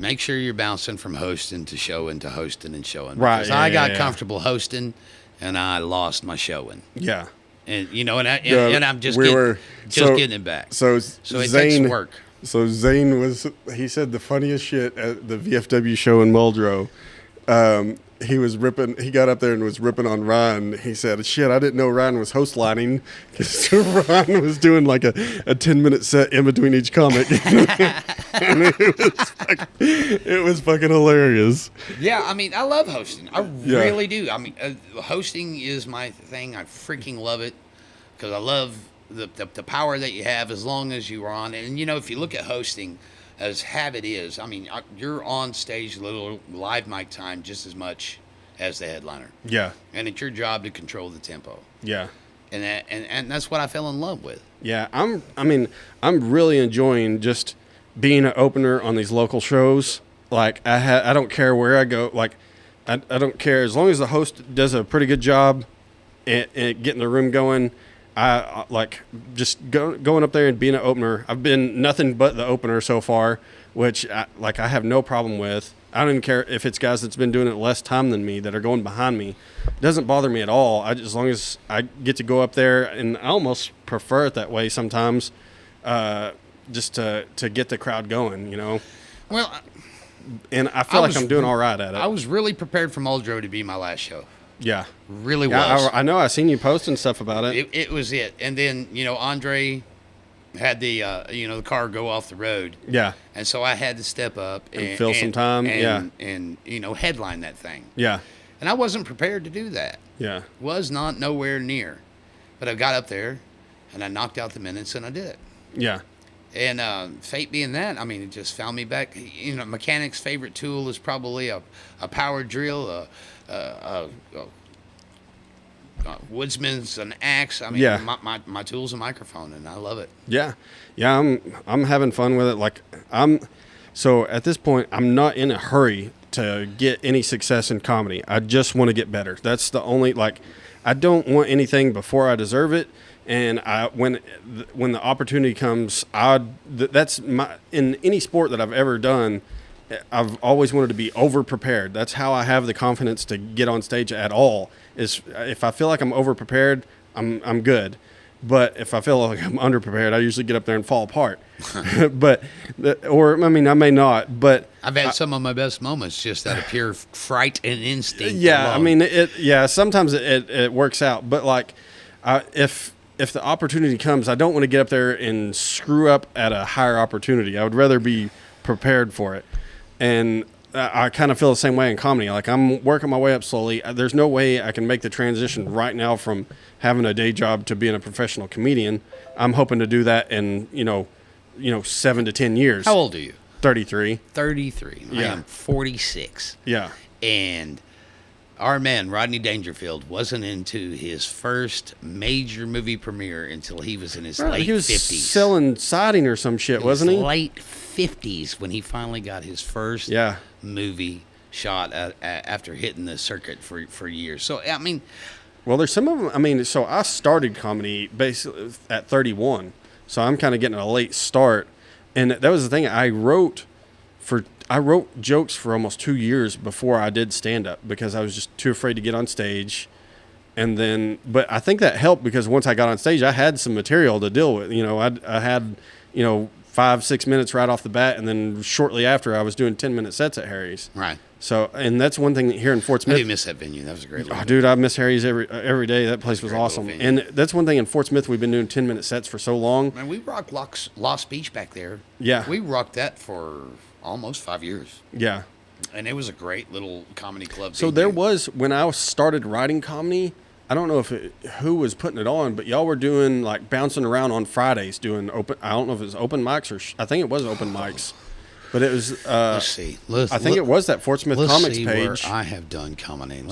Make sure you're bouncing from hosting to showing to hosting and showing. Right. Because I got comfortable hosting, and I lost my showing. Yeah. And I'm just getting it back. So it Zane, takes some work. So Zane he said the funniest shit at the VFW show in Muldrow. He was ripping. He got up there and was ripping on Ryan. He said, "Shit, I didn't know Ryan was host lining because Ryan was doing like a 10-minute set in between each comic." And it was fucking hilarious. Yeah, I mean, I love hosting. I really do. I mean, hosting is my thing. I freaking love it because I love the power that you have as long as you are on. And if you look at hosting as habit is, I mean, you're on stage little live mic time just as much as the headliner. Yeah. And it's your job to control the tempo. Yeah. And that's what I fell in love with. Yeah, I'm really enjoying just being an opener on these local shows. Like I don't care where I go. Like I don't care as long as the host does a pretty good job at getting the room going. I like just going up there and being an opener. I've been nothing but the opener so far, which I have no problem with. I don't even care if it's guys that's been doing it less time than me that are going behind me. It doesn't bother me at all. As long as I get to go up there, and I almost prefer it that way sometimes, just to get the crowd going, Well, and I feel like I'm doing all right at it. I was really prepared for Muldrow to be my last show. Yeah. Really was. Yeah, I know. I seen you posting stuff about it. It was it. And then, Andre had the the car go off the road. Yeah. And so I had to step up and fill some time. And headline that thing. Yeah. And I wasn't prepared to do that. Yeah. Was not nowhere near. But I got up there and I knocked out the minutes and I did it. Yeah. And fate being that, I mean, it just found me back. You know, mechanic's favorite tool is probably a power drill, a woodsman's an axe. I mean, Yeah. my tool's a microphone, and I love it. Yeah, yeah, I'm having fun with it. Like so at this point, I'm not in a hurry to get any success in comedy. I just want to get better. That's the only I don't want anything before I deserve it. And when the opportunity comes, that's in any sport that I've ever done. I've always wanted to be over prepared. That's how I have the confidence to get on stage at all. Is if I feel like I'm over prepared, I'm good. But if I feel like I'm underprepared, I usually get up there and fall apart. I may not. But I've had some of my best moments just out of pure fright and instinct. Yeah, alone. I mean, sometimes it works out. But if the opportunity comes, I don't want to get up there and screw up at a higher opportunity. I would rather be prepared for it. And I kind of feel the same way in comedy. Like, I'm working my way up slowly. There's no way I can make the transition right now from having a day job to being a professional comedian. I'm hoping to do that in, 7 to 10 years. How old are you? 33. 33. I Yeah. am 46. Yeah. And our man, Rodney Dangerfield, wasn't into his first major movie premiere until he was in his late 50s. He was selling siding or some shit, wasn't he? Late 50s when he finally got his first movie shot after hitting the circuit for years. So, I mean... Well, there's some of them. I mean, so I started comedy basically at 31. So I'm kind of getting a late start. And that was the thing. I wrote jokes for almost 2 years before I did stand up because I was just too afraid to get on stage. And then, but I think that helped because once I got on stage, I had some material to deal with. I had 5-6 minutes right off the bat, and then shortly after, I was doing 10-minute sets at Harry's. Right. So, and that's one thing here in Fort Smith. I do miss that venue. That was a great. Oh, dude, I miss Harry's every day. That place was awesome. And that's one thing in Fort Smith. We've been doing 10-minute sets for so long. Man, we rocked Lost Beach back there. Yeah. We rocked that for almost 5 years. Yeah. And it was a great little comedy club. So there was, when I started writing comedy, I don't know who was putting it on, but y'all were doing like bouncing around on Fridays doing open. I don't know if it was open mics or I think it was open mics, but it was. Let's see. I think it was that Fort Smith Comics page. Where I have done comedy.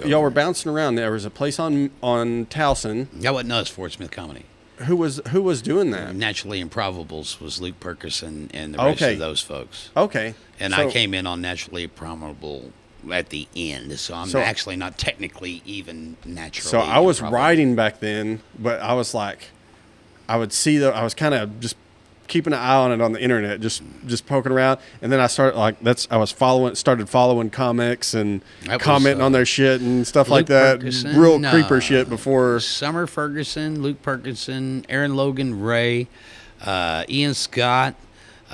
Y'all were bouncing around. There was a place on Towson. That wasn't us, Fort Smith Comedy. Who was doing that? Naturally Improbables was Luke Perkison and the rest of those folks. Okay. And I came in on Naturally Improbable at the end, so I'm actually not technically even naturally. So I was writing back then, but I was like, I would see I was kind of just keeping an eye on it on the internet, just poking around, and then I started started following comics and commenting on their shit and stuff like that, Perkison, real creeper shit before. Summer Ferguson, Luke Perkison, Aaron Logan Ray, Ian Scott.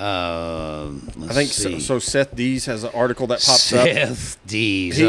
I think so. Seth Dees has an article that pops up. Seth Dees. He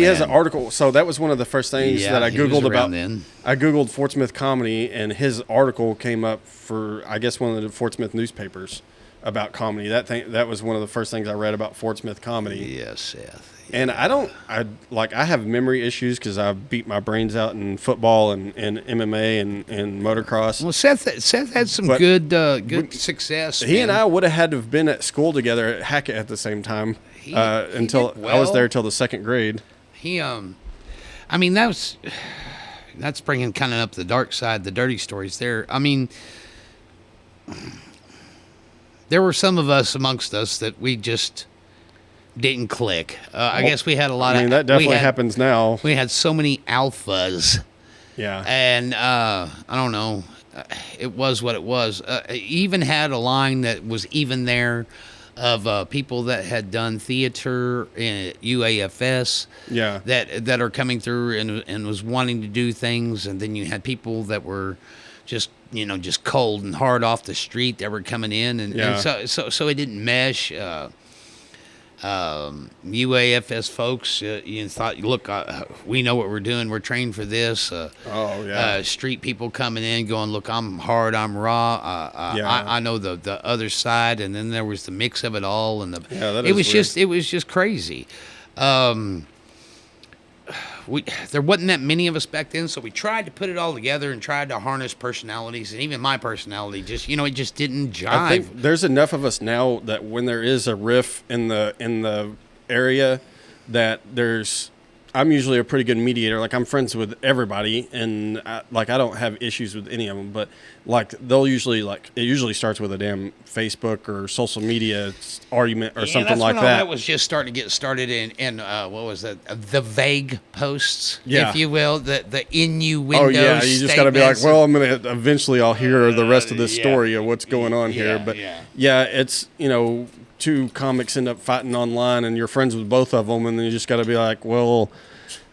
has an article. So that was one of the first things that I Googled about. Then. I Googled Fort Smith comedy, and his article came up for, I guess, one of the Fort Smith newspapers about comedy. That was one of the first things I read about Fort Smith comedy. Yes, Seth. And I have memory issues because I beat my brains out in football and MMA and motocross. Well, Seth had some good success. He and I would have had to have been at school together at Hackett at the same time until I was there till the second grade. I mean, that's bringing kind of up the dark side, the dirty stories there. I mean, there were some of us amongst us that we just didn't click. I guess we had a lot of... that definitely happens now. We had so many alphas. Yeah. And I don't know. It was what it was. Even had a line that was even there of people that had done theater in UAFS. Yeah. That are coming through and was wanting to do things. And then you had people that were just cold and hard off the street that were coming in. And so it didn't mesh. UAFS folks, you thought, look, we know what we're doing. We're trained for this. Street people coming in going, look, I'm hard, I'm raw. I know the other side. And then there was the mix of it all. And it was just crazy. there wasn't that many of us back then, so we tried to put it all together and tried to harness personalities, and even my personality just, it just didn't jive. I think there's enough of us now that when there is a riff in the area, that I'm usually a pretty good mediator. Like, I'm friends with everybody, and I don't have issues with any of them. But like, it usually starts with a damn Facebook or social media argument or something like that. That was just starting to get started in what was that? The vague posts, if you will, the innuendo. Oh yeah, you just got to be like, well, I'll hear the rest of this story of what's going on here. But it's two comics end up fighting online, and you're friends with both of them, and then you just got to be like, well,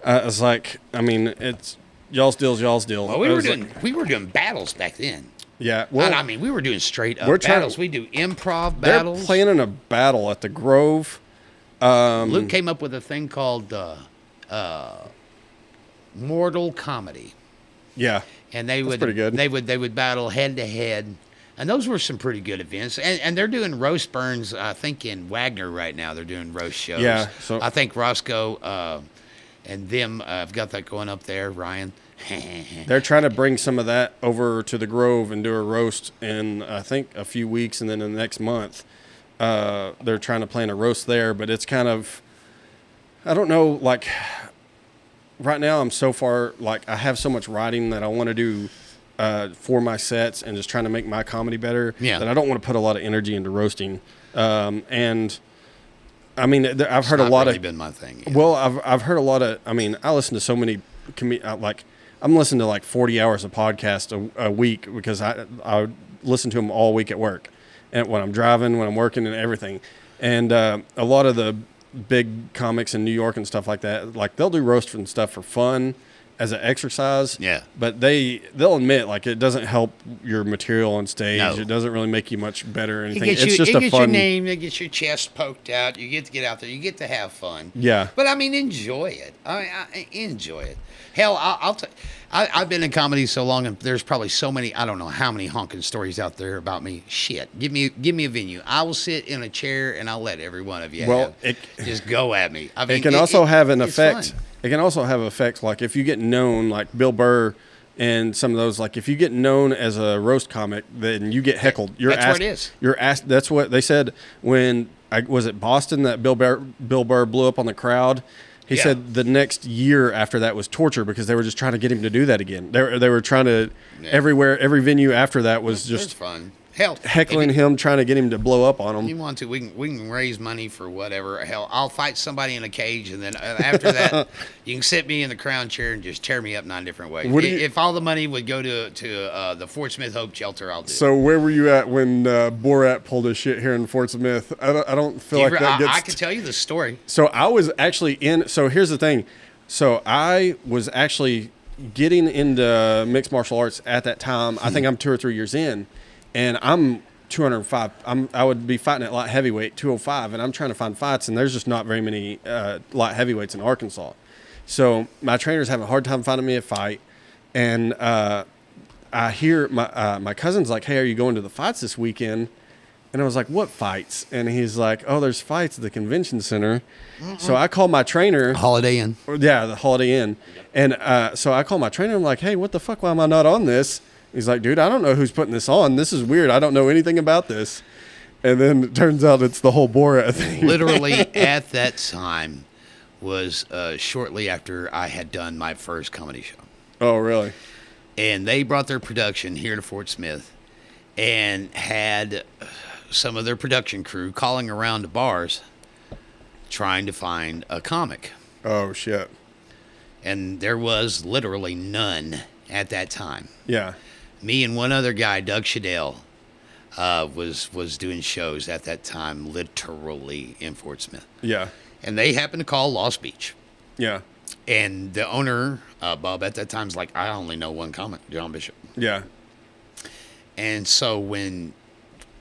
it's like, it's y'all's deal. Well, we were doing battles back then. Yeah, well, we were doing straight up battles. We do improv battles. They're planning a battle at the Grove. Luke came up with a thing called Mortal Comedy. Yeah, and that's pretty good. They would battle head to head. And those were some pretty good events. And they're doing roast burns, I think, in Wagner right now. They're doing roast shows. Yeah. So I think Roscoe and them have got that going up there, Ryan. They're trying to bring some of that over to the Grove and do a roast in, I think, a few weeks. And then in the next month, they're trying to plan a roast there. But it's kind of, I don't know, like, right now I'm so far, like, I have so much writing that I want to do for my sets and just trying to make my comedy better. Yeah. That I don't want to put a lot of energy into roasting. And I've heard not a lot really of. Been my thing. Yeah. Well, I've heard a lot of. I listen to so many. I'm listening to like 40 hours of podcast a week because I listen to them all week at work, and when I'm driving, when I'm working, and everything. And a lot of the big comics in New York and stuff like that, like they'll do roast and stuff for fun, as an exercise. Yeah. But they'll admit, like, it doesn't help your material on stage. No. It doesn't really make you much better or anything. It It's just a gets fun. your name, it gets your chest poked out. You get to get out there. You get to have fun. Yeah. But enjoy it. I enjoy it. Hell, I've been in comedy so long, and there's probably so many. I don't know how many honking stories out there about me. Shit, give me a venue. I will sit in a chair and I'll let every one of you just go at me. It can also have an it's effect. fun. It can also have effects, like if you get known, like Bill Burr and some of those, like if you get known as a roast comic, then you get heckled. That's what it is. You're asked. That's what they said when was it Boston that Bill Burr blew up on the crowd. He said the next year after that was torture because they were just trying to get him to do that again. They were trying to everywhere, every venue after that was just fun. Hell, heckling him, trying to get him to blow up on him. If you want to, we can raise money for whatever. Hell, I'll fight somebody in a cage, and then after that, you can sit me in the crown chair and just tear me up 9 different ways. If all the money would go to the Fort Smith Hope Shelter, I'll do it. So where were you at when Borat pulled his shit here in Fort Smith? I don't feel like that gets... I can tell you the story. So I was actually in... So here's the thing. So I was actually getting into mixed martial arts at that time. I think I'm 2 or 3 years in. And I'm 205. I would be fighting at light heavyweight, 205, and I'm trying to find fights, and there's just not very many light heavyweights in Arkansas. So my trainer's having a hard time finding me a fight, and I hear my cousin's like, "Hey, are you going to the fights this weekend?" And I was like, "What fights?" And he's like, "Oh, there's fights at the convention center." So I called my trainer. Holiday Inn. Yeah, the Holiday Inn. And so I called my trainer. I'm like, "Hey, what the fuck? Why am I not on this?" He's like, "Dude, I don't know who's putting this on. This is weird. I don't know anything about this." And then it turns out it's the whole Borat thing. Literally at that time was shortly after I had done my first comedy show. Oh, really? And they brought their production here to Fort Smith and had some of their production crew calling around to bars trying to find a comic. Oh, shit. And there was literally none at that time. Yeah. Me and one other guy, Doug Shadell, was doing shows at that time, literally in Fort Smith. Yeah. And they happened to call Lost Beach. Yeah. And the owner, Bob, at that time's like, "I only know one comic, John Bishop." Yeah. And so when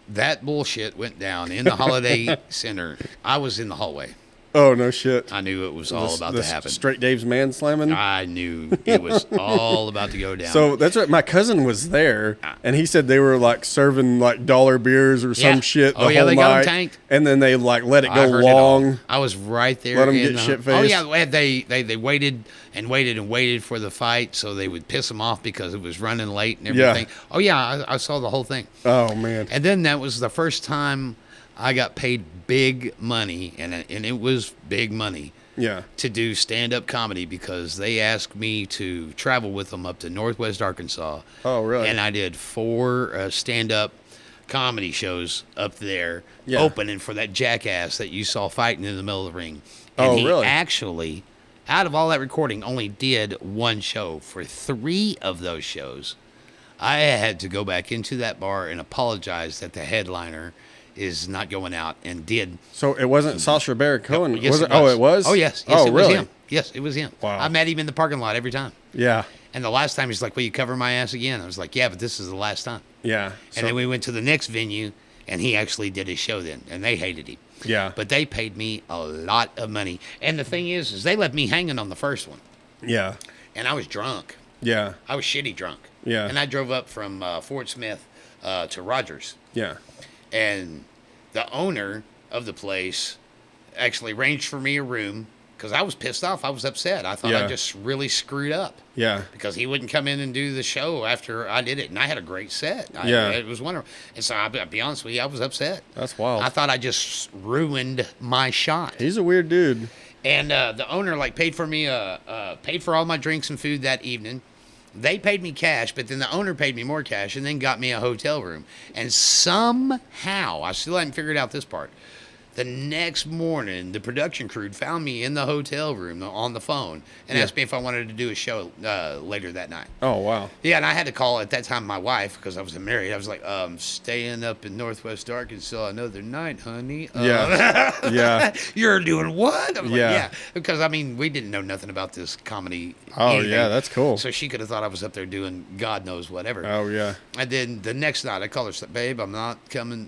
that bullshit went down in the Holiday Center, I was in the hallway. Oh, no shit. I knew it was all about to happen. Straight Dave's man slamming? I knew it was all about to go down. So that's right. My cousin was there, and he said they were like serving like dollar beers or some shit the whole they night. got them tanked. And then they like let it go I heard long. It all. I was right there. Let them get shit-faced. Oh yeah, they waited and waited and waited for the fight, so they would piss them off because it was running late and everything. Yeah. Oh yeah, I saw the whole thing. Oh man. And then that was the first time I got paid big money, and it was big money. Yeah. To do stand-up comedy because they asked me to travel with them up to Northwest Arkansas. Oh, really? And I did 4 stand-up comedy shows up there, Yeah. opening for that jackass that you saw fighting in the middle of the ring. Oh, And he really? actually, out of all that recording, only did 1 show. For 3 of those shows, I had to go back into that bar and apologize that the headliner is not going out, and did. So it wasn't Sacha Baron Cohen? Yes, was it it? Oh, was. it was? Oh, yes. Oh, It really? was him. Yes, it was him. Wow. I met him in the parking lot every time. Yeah. And the last time he's like, "Will you cover my ass again?" I was like, "Yeah, but this is the last time." Yeah. And then we went to the next venue, and he actually did his show then, and they hated him. Yeah. But they paid me a lot of money. And the thing is they left me hanging on the first one, Yeah. and I was drunk. Yeah. I was shitty drunk. Yeah. And I drove up from Fort Smith to Rogers, Yeah. and the owner of the place actually arranged for me a room because I was pissed off. I was upset. I thought I Yeah. just really screwed up. Yeah. Because he wouldn't come in and do the show after I did it, and I had a great set. Yeah. It was wonderful. And so I'll be honest with you, I was upset. That's wild. I thought I just ruined my shot. He's a weird dude. And the owner paid for me, paid for all my drinks and food that evening. They paid me cash, but then the owner paid me more cash and then got me a hotel room. And somehow, I still haven't figured out this part. The next morning, the production crew found me in the hotel room on the phone and asked me if I wanted to do a show later that night. Oh, wow. Yeah, and I had to call at that time my wife because I was married. I was like, staying up in Northwest Arkansas another night, honey. Yeah. Yeah. You're doing what? I'm like, Yeah. yeah. Because, I mean, we didn't know nothing about this comedy. Oh, anything. yeah, that's cool. So she could have thought I was up there doing God knows whatever. Oh, yeah. And then the next night I called her, said, "Babe, I'm not coming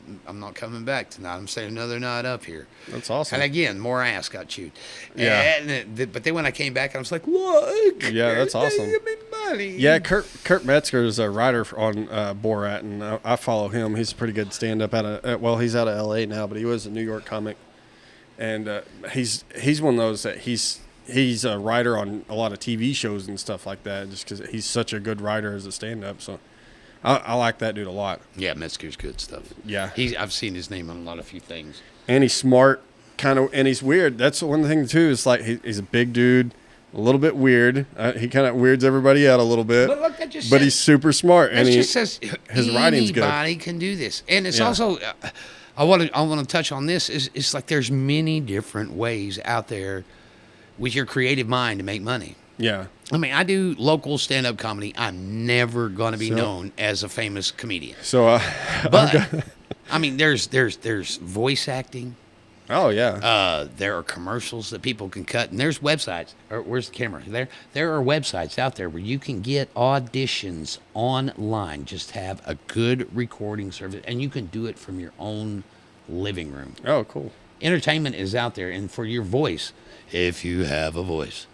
back tonight. I'm staying another night up here." That's awesome. And again, more ass got chewed. Yeah. But then when I came back, I was like, "What? Yeah, that's awesome. Give me money." Yeah, Kurt Metzger is a writer on Borat, and I follow him. He's a pretty good stand-up he's out of L.A. now, but he was a New York comic, and he's one of those that he's a writer on a lot of TV shows and stuff like that, just because he's such a good writer as a stand-up. So I like that dude a lot. Yeah, Metzger's good stuff. Yeah, I've seen his name on a few things. And he's smart, and he's weird. That's one thing too. Is like he's a big dude, a little bit weird. He kind of weirds everybody out a little bit. But look, that just but says, he's super smart, that and just says his writing's good. Anybody can do this, and it's Yeah. also. I want to touch on this. It's like there's many different ways out there with your creative mind to make money. Yeah. I mean, I do local stand-up comedy. I'm never going to be So- known as a famous comedian. So, But I mean, there's voice acting. oh yeah, There are commercials that people can cut, and there's websites. Where's the camera? There are websites out there where you can get auditions online. Just have a good recording service, and you can do it from your own living room. oh cool. Entertainment is out there, and for your voice, if you have a voice,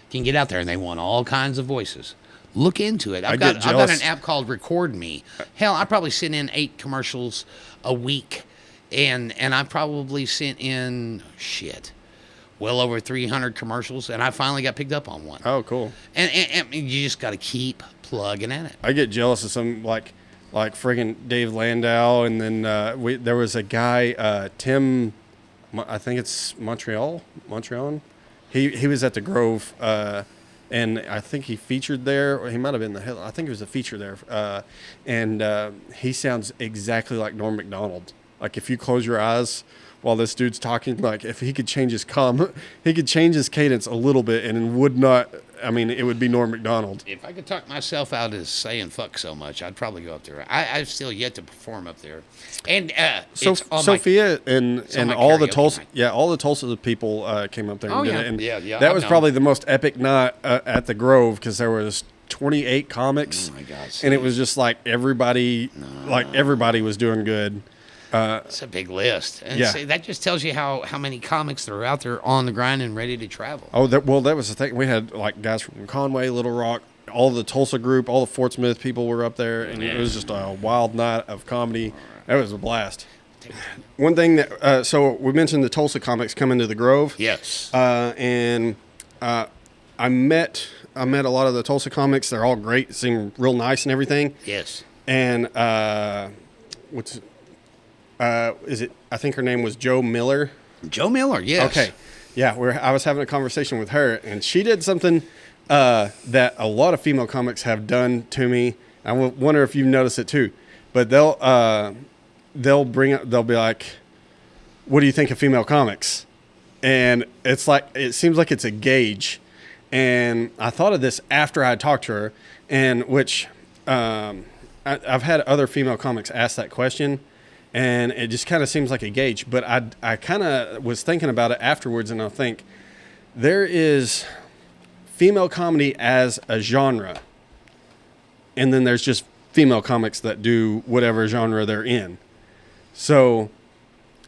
you can get out there, and they want all kinds of voices. Look into it. I've got an app called Record Me. Hell, I probably send in 8 commercials a week, and I probably sent in well over 300 commercials, and I finally got picked up on one. Oh cool. And you just got to keep plugging at it. I get jealous of some like friggin' Dave Landau, and then there was a guy Tim, I think it's Montreal. He was at the Grove, and I think he featured there, or he might have been I think it was a feature there, and he sounds exactly like Norm Macdonald. Like if you close your eyes while this dude's talking, like if he could change his he could change his cadence a little bit, and it would not. I mean, it would be Norm Macdonald. If I could talk myself out of saying fuck so much, I'd probably go up there. I've still yet to perform up there. And So it's on Sophia and my all the karaoke Tulsa, night. all the Tulsa people came up there and Oh, did yeah. it. And Yeah, that I was know. probably the most epic night at the Grove, because there was 28 comics. Oh, my God, and it was just like everybody was doing good. It's a big list. And Yeah. see, that just tells you how many comics that are out there on the grind and ready to travel. Oh, that was the thing. We had like guys from Conway, Little Rock, all the Tulsa group, all the Fort Smith people were up there, and it was just a wild night of comedy. It was a blast. One thing that so we mentioned the Tulsa comics coming to the Grove. Yes. And I met a lot of the Tulsa comics. They're all great, seem real nice and everything. Yes. And is it? I think her name was Joe Miller. Joe Miller, yes. Okay, yeah. I was having a conversation with her, and she did something that a lot of female comics have done to me. I wonder if you've noticed it too. But they'll be like, "What do you think of female comics?" And it's like, it seems like it's a gauge. And I thought of this after I talked to her, and which I've had other female comics ask that question, and it just kind of seems like a gauge. But I kind of was thinking about it afterwards, and I think there is female comedy as a genre, and then there's just female comics that do whatever genre they're in. So,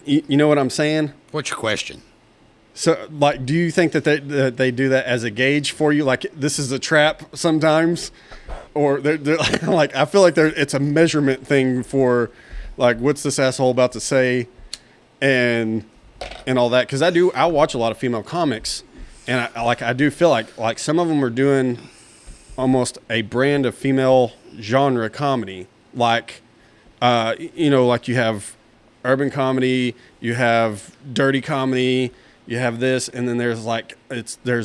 you know what I'm saying? What's your question? So, like, do you think that they do that as a gauge for you? Like, this is a trap sometimes? Or they're like, I feel like it's a measurement thing for, like, what's this asshole about to say and all that. Because I watch a lot of female comics, and I do feel like some of them are doing almost a brand of female genre comedy. Like, like you have urban comedy, you have dirty comedy, you have this, and then there's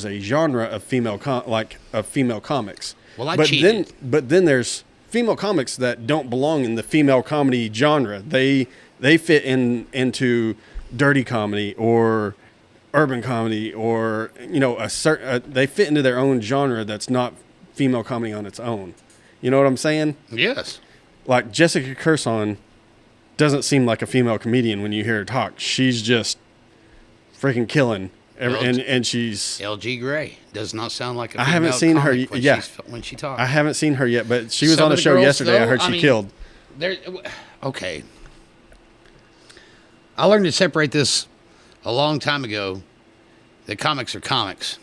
a genre of female comics. Well, I cheated. But then there's female comics that don't belong in the female comedy genre. They fit into dirty comedy or urban comedy, or they fit into their own genre that's not female comedy on its own. You know what I'm saying? Yes. Like Jessica Curson doesn't seem like a female comedian when you hear her talk. She's just freaking killing. And she's LG Gray does not sound like a female I haven't seen her. Yeah, when she talks. I haven't seen her yet, but she was Some on of a the show girls, yesterday. though, I heard she killed. Okay. I learned to separate this a long time ago. That comics are comics.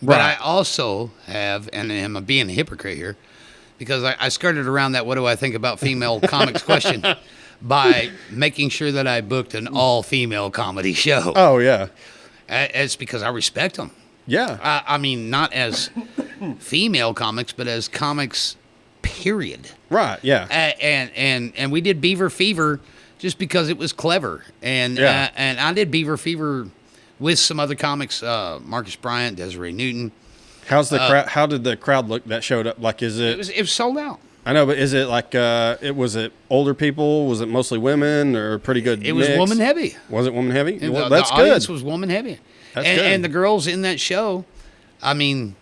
But Right. I also have, and I'm being a hypocrite here, because I skirted around that "what do I think about female comics" question by making sure that I booked an all-female comedy show. Oh yeah, It's because I respect them. yeah. I mean, not as female comics, but as comics, period. Right. Yeah. And we did Beaver Fever just because it was clever, and Yeah. and I did Beaver Fever with some other comics, Marcus Bryant, Desiree Newton. How's the crowd? How did the crowd look that showed up? Like, is it? It was sold out. I know, but is it like was it older people? Was it mostly women, or pretty good? It was mix? woman heavy. Was it woman heavy? And Well, the that's audience good. was woman heavy. That's and, good. and the girls in that show, I mean,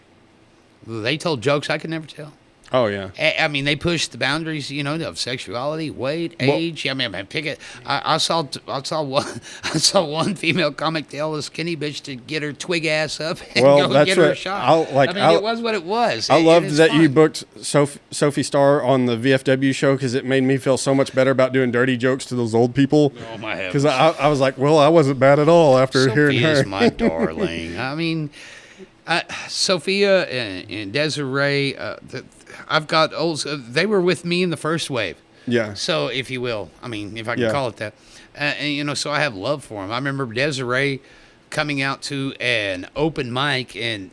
they told jokes I could never tell. Oh yeah. I mean, they pushed the boundaries, of sexuality, weight, age. I mean, pick it. I saw one female comic tell a skinny bitch to get her twig ass up and Well, go that's get her a what shot. It was what it was. I loved it's that you fun. booked Sophie Starr on the VFW show, because it made me feel so much better about doing dirty jokes to those old people. Oh my heavens! Because I was like, well, I wasn't bad at all after hearing Sophia her. is my darling. I mean, Sophia and Desiree. I've got old. They were with me in the first wave. Yeah. So, if you will, I mean, if I can Yeah. call it that, so I have love for him. I remember Desiree coming out to an open mic and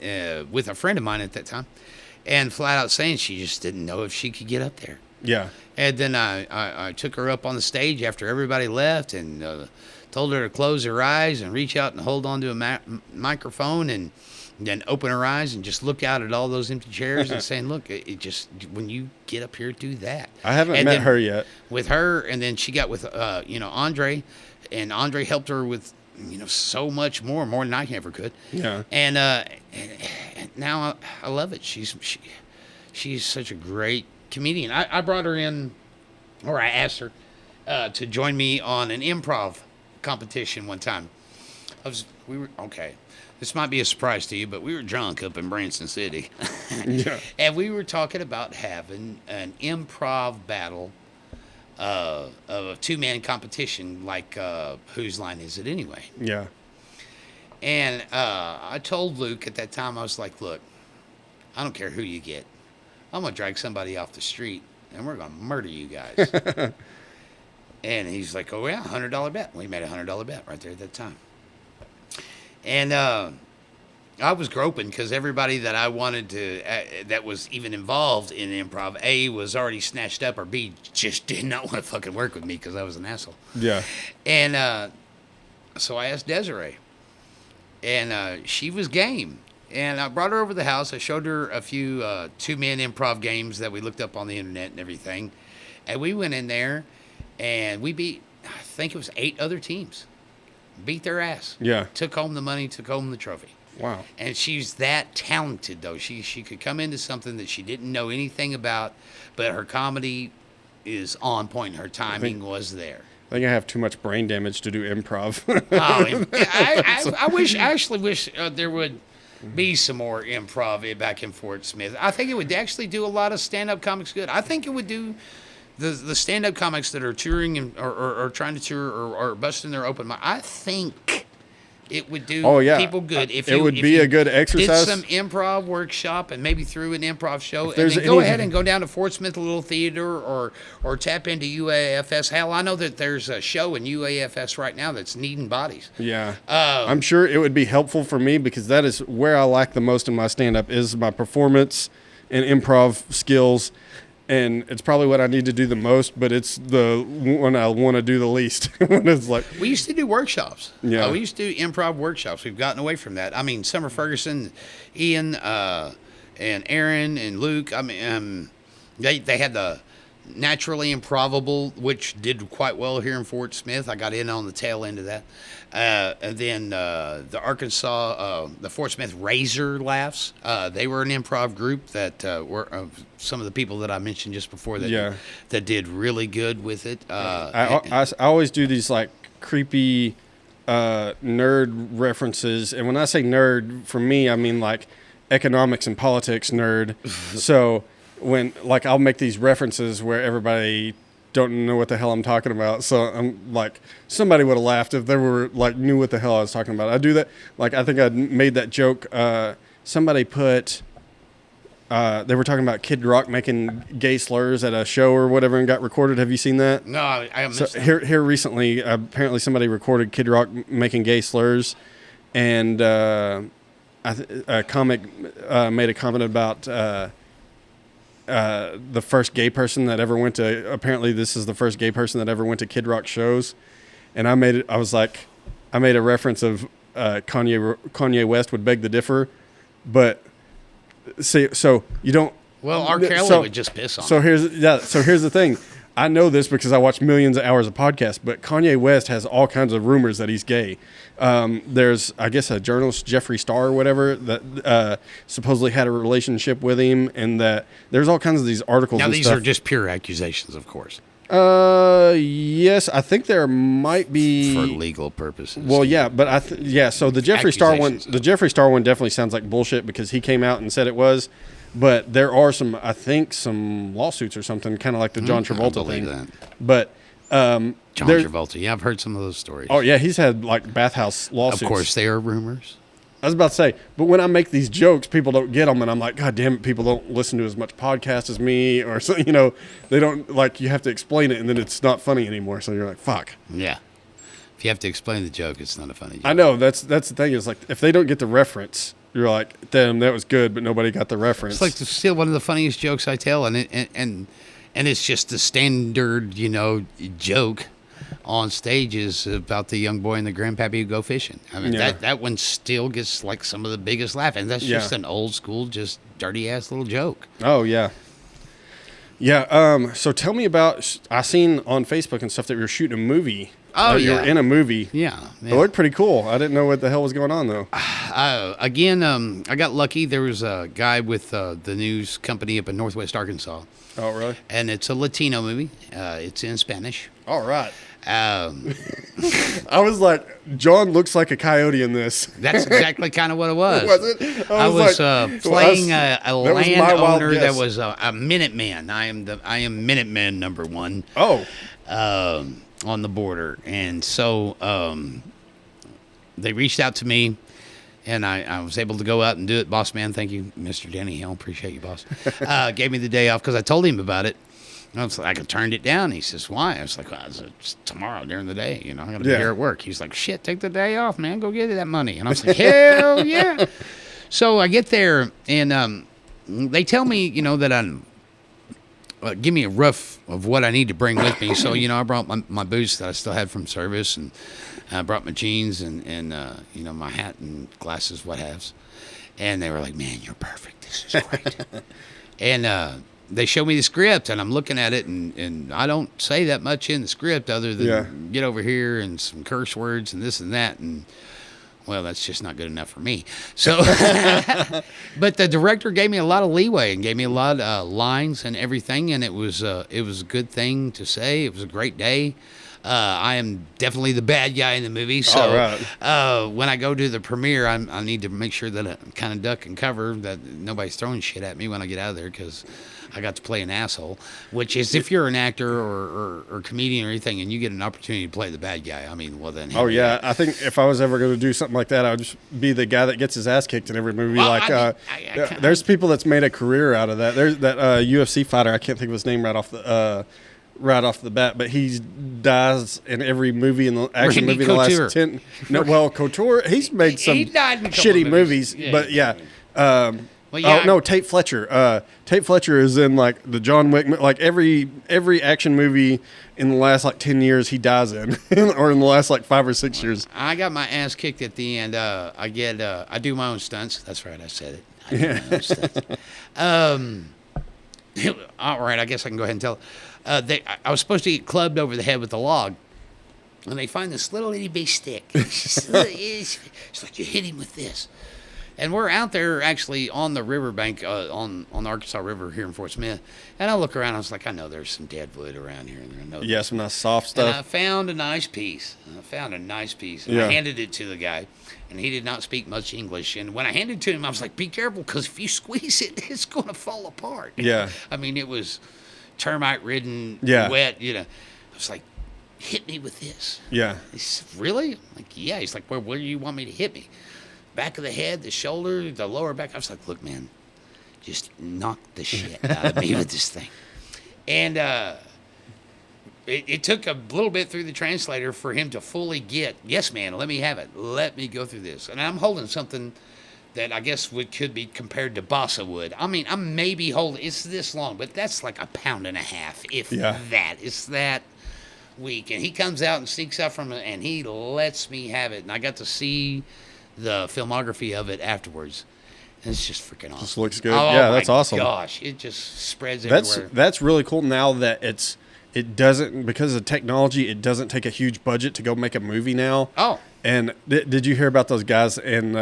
with a friend of mine at that time, and flat out saying she just didn't know if she could get up there. Yeah. And then I took her up on the stage after everybody left and told her to close her eyes and reach out and hold on to a microphone and then open her eyes and just look out at all those empty chairs and saying, look, it just, when you get up here, do that. I haven't And met then her yet. With her, and then she got with, Andre, and Andre helped her with, so much more than I ever could. Yeah. And now I love it. She's such a great comedian. I brought her in, or I asked her to join me on an improv competition one time. This might be a surprise to you, but we were drunk up in Branson City. Yeah. And we were talking about having an improv battle of a two-man competition like Whose Line Is It Anyway? Yeah. And I told Luke at that time, I was like, look, I don't care who you get. I'm going to drag somebody off the street, and we're going to murder you guys. And he's like, oh, yeah, $100 bet. We made a $100 bet right there at that time. And I was groping because everybody that I wanted to, that was even involved in improv, A, was already snatched up, or B, just did not want to fucking work with me because I was an asshole. Yeah. And so I asked Desiree, and she was game. And I brought her over to the house. I showed her a few two-man improv games that we looked up on the internet and everything. And we went in there, and we beat, I think it was 8 other teams. Beat their ass. Yeah. Took home the money, took home the trophy. Wow. And she's that talented, though. She could come into something that she didn't know anything about, but her comedy is on point. Her timing was there. I think I have too much brain damage to do improv. I actually wish there would be some more improv back in Fort Smith. I think it would actually do a lot of stand-up comics good. I think it would do the stand-up comics that are touring and or trying to tour or busting their open mic. I think it would do people good if it would be a good exercise. Did some improv workshop and maybe threw an improv show, and then go ahead and go down to Fort Smith Little Theater or tap into UAFS. Hell, I know that there's a show in UAFS right now that's needing bodies. Yeah, I'm sure it would be helpful for me because that is where I lack the most in my stand-up is my performance and improv skills. And it's probably what I need to do the most, but it's the one I want to do the least. When it's like, we used to do workshops. Yeah. We used to do improv workshops. We've gotten away from that. I mean, Summer Ferguson, Ian, and Aaron and Luke. I mean, they had the Naturally Improbable, which did quite well here in Fort Smith. I got in on the tail end of that. And then the Arkansas, the Fort Smith Razor Laughs. They were an improv group that were some of the people that I mentioned just before that did really good with it. I always do these like creepy nerd references. And when I say nerd, for me, I mean like economics and politics nerd. So when like I'll make these references where everybody don't know what the hell I'm talking about. So I'm like, somebody would have laughed if they were like knew what the hell I was talking about. I do that. Like I think I made that joke. Somebody put they were talking about Kid Rock making gay slurs at a show or whatever and got recorded. Have you seen that? No, I haven't. So here recently, apparently somebody recorded Kid Rock making gay slurs, and a comic made a comment about the first gay person that ever went to. Apparently, this is the first gay person that ever went to Kid Rock shows, and I made a reference of Kanye West would beg to differ, but see, so you don't. Well, R. Kelly would just piss on. So here's the thing. I know this because I watch millions of hours of podcasts, but Kanye West has all kinds of rumors that he's gay. There's, I guess, a journalist, Jeffree Star or whatever, that supposedly had a relationship with him, and that there's all kinds of these articles. Now, and these stuff. are just pure accusations, of course. Yes, I think there might be for legal purposes. Well, yeah, but so the Jeffree Star one definitely sounds like bullshit because he came out and said it was. But there are some lawsuits or something, kind of like the John Travolta thing. That. But John Travolta, yeah, I've heard some of those stories. Oh yeah, he's had like bathhouse lawsuits. Of course, they are rumors. I was about to say, but when I make these jokes, people don't get them, and I'm like, God damn it, people don't listen to as much podcast as me, or so, they don't like. You have to explain it, and then it's not funny anymore. So you're like, fuck. Yeah. If you have to explain the joke, it's not a funny joke. I know that's the thing is like if they don't get the reference. You're like, damn, that was good, but nobody got the reference. It's like still one of the funniest jokes I tell, and it's just the standard, joke on stage is about the young boy and the grandpappy who go fishing. I mean, that one still gets like some of the biggest laugh, and that's just an old school, just dirty ass little joke. Oh yeah, yeah. So tell me about. I seen on Facebook and stuff that you're shooting a movie. Oh, You're in a movie. Yeah. It looked pretty cool. I didn't know what the hell was going on, though. Again, I got lucky. There was a guy with the news company up in Northwest Arkansas. Oh, really? And it's a Latino movie. It's in Spanish. All right. Um, I was like, John looks like a coyote in this. that's exactly kind of what it was. Was it? I was like, playing a that was my wild landowner that guess. was a Minuteman. I am Minuteman #1. Oh. On the border, and so they reached out to me, and I was able to go out and do it. Boss man, thank you, Mr. Denny Hill. Appreciate you, boss. Gave me the day off because I told him about it. And I was like, I turned it down. He says, why? I was like, well, it's tomorrow during the day. You know, I'm going to be here at work. He's like, shit, take the day off, man. Go get that money. And I was like, hell yeah. So I get there, and they tell me, you know, that I'm give me a rough of what I need to bring with me. So, you know, I brought my boots that I still had from service, and I brought my jeans and you know, my hat and glasses, what haves. And they were like, man, you're perfect. This is great. And they showed me the script, and I'm looking at it, and I don't say that much in the script other than get over here and some curse words and this and that. And, well, that's just not good enough for me. So, but the director gave me a lot of leeway and gave me a lot of lines and everything, and it was a good thing to say. It was a great day. I am definitely the bad guy in the movie, so when I go to the premiere, I need to make sure that I kind of duck and cover, that nobody's throwing shit at me when I get out of there, because I got to play an asshole, which is, if you're an actor or comedian or anything and you get an opportunity to play the bad guy, I mean, well then. Oh, yeah. I think if I was ever going to do something like that, I would just be the guy that gets his ass kicked in every movie. Well, there's people that's made a career out of that. There's that UFC fighter, I can't think of his name right off the bat, but he dies in every movie in the action movie in the last 10. No, well, Couture, he's made some shitty movies, but yeah. Tate Fletcher. Tate Fletcher is in like the John Wick, like every action movie in the last like 10 years he dies in, or in the last like 5 or 6 years. I got my ass kicked at the end. I do my own stunts. That's right, I said it. I do my own stunts. All right, I guess I can go ahead and tell. I was supposed to get clubbed over the head with a log, and they find this little itty bitty stick. It's like, you hit him with this. And we're out there actually on the riverbank, on the Arkansas River here in Fort Smith. And I look around, I was like, I know there's some dead wood around here. Yeah, some nice soft stuff. And I found a nice piece. And I handed it to the guy, and he did not speak much English. And when I handed it to him, I was like, be careful, because if you squeeze it, it's going to fall apart. Yeah. I mean, it was termite-ridden, wet, you know. I was like, hit me with this. Yeah. He said, really? I'm like, yeah. He's like, where do you want me to hit me? Back of the head, the shoulder, the lower back. I was like, look, man, just knock the shit out of me with this thing. And it took a little bit through the translator for him to fully get, yes, man, let me have it. Let me go through this. And I'm holding something that I guess could be compared to balsa wood. I mean, I'm maybe holding, it's this long, but that's like 1.5 pounds, if that. It's that weak. And he comes out and sneaks out from it, and he lets me have it. And I got to see the filmography of it afterwards, and it's just freaking awesome. Just looks good. Yeah, that's awesome. Gosh, it just spreads everywhere. That's really cool now that it doesn't, because of technology, it doesn't take a huge budget to go make a movie now. Oh. And did you hear about those guys? And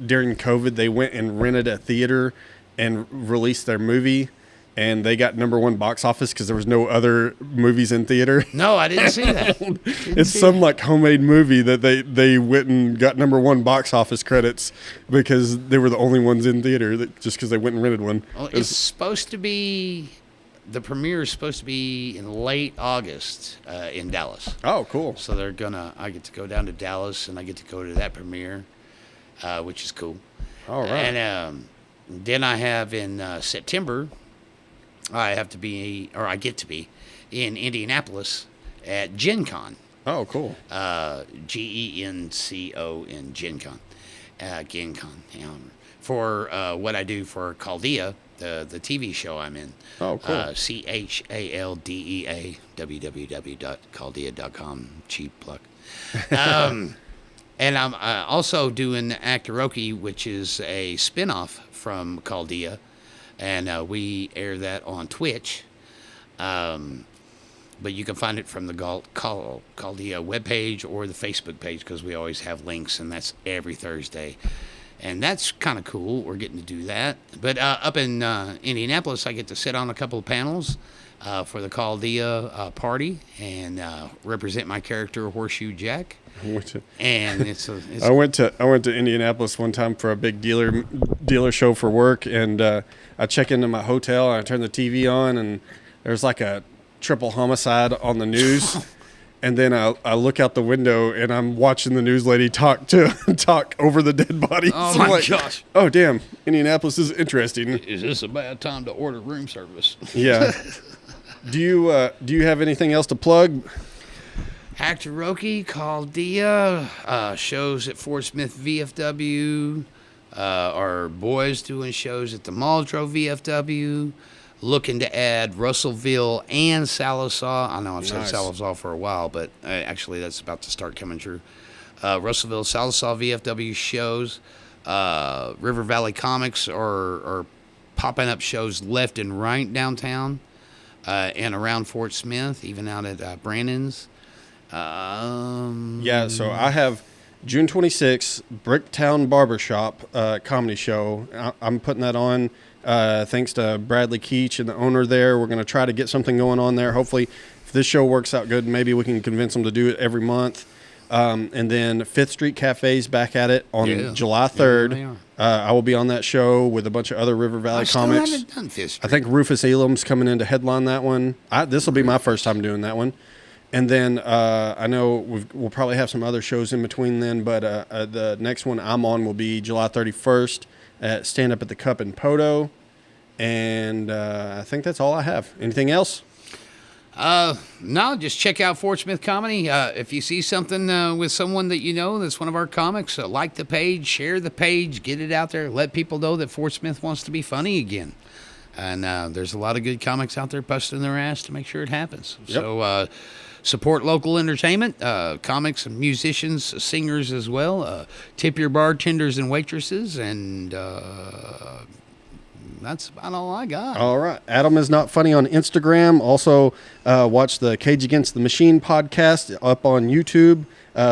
during COVID, they went and rented a theater and released their movie, and they got #1 box office because there was no other movies in theater. No, I didn't see that. It's some like homemade movie that they went and got #1 box office credits because they were the only ones in theater, just because they went and rented one. Well, it's supposed to be, the premiere is supposed to be in late August in Dallas. Oh, cool. So I get to go down to Dallas, and I get to go to that premiere, which is cool. All right. And then I have in September, I get to be in Indianapolis at Gen Con. Oh, cool. GENCON, Gen Con. Gen Con. For what I do for Chaldea, the TV show I'm in. Oh, cool. CHALDEA, www.chaldea.com. Cheap plug. And I'm also doing Actoroki, which is a spinoff from Chaldea. And we air that on Twitch. But you can find it from the Chaldea webpage or the Facebook page, because we always have links, and that's every Thursday. And that's kind of cool. We're getting to do that. But up in Indianapolis, I get to sit on a couple of panels for the Chaldea party and represent my character Horseshoe Jack. And I went to Indianapolis one time for a big dealer show for work, and I check into my hotel and I turn the TV on, and there's like a triple homicide on the news. And then I look out the window and I'm watching the news lady talk over the dead bodies. Oh my gosh! Oh damn, Indianapolis is interesting. Is this a bad time to order room service? Yeah. Do you have anything else to plug? Hacktaroki, Chaldea, shows at Fort Smith VFW. Our boys doing shows at the Muldrow VFW. Looking to add Russellville and Sallisaw. I know I've said Sallisaw for a while, but actually that's about to start coming true. Russellville, Sallisaw VFW shows. River Valley Comics are popping up shows left and right downtown and around Fort Smith, even out at Brandon's. Yeah, so I have June 26th, Bricktown Barbershop comedy show. I'm putting that on. Thanks to Bradley Keach and the owner there. We're going to try to get something going on there. Hopefully, if this show works out good, maybe we can convince them to do it every month. And then 5th Street Cafe's back at it on July 3rd. Yeah, I will be on that show with a bunch of other River Valley comics. Haven't done 5th Street. I think Rufus Elam's coming in to headline that one. This will be my first time doing that one. And then I know we'll probably have some other shows in between then, but the next one I'm on will be July 31st at Stand Up at the Cup in Poto. And I think that's all I have. Anything else? No, just check out Fort Smith Comedy. If you see something with someone that you know that's one of our comics, like the page, share the page, get it out there, let people know that Fort Smith wants to be funny again. And there's a lot of good comics out there busting their ass to make sure it happens. Yep. So support local entertainment, comics and musicians, singers as well. Tip your bartenders and waitresses, and that's about all I got. All right. Adam is Not Funny on Instagram. Also, watch the Cage Against the Machine podcast up on YouTube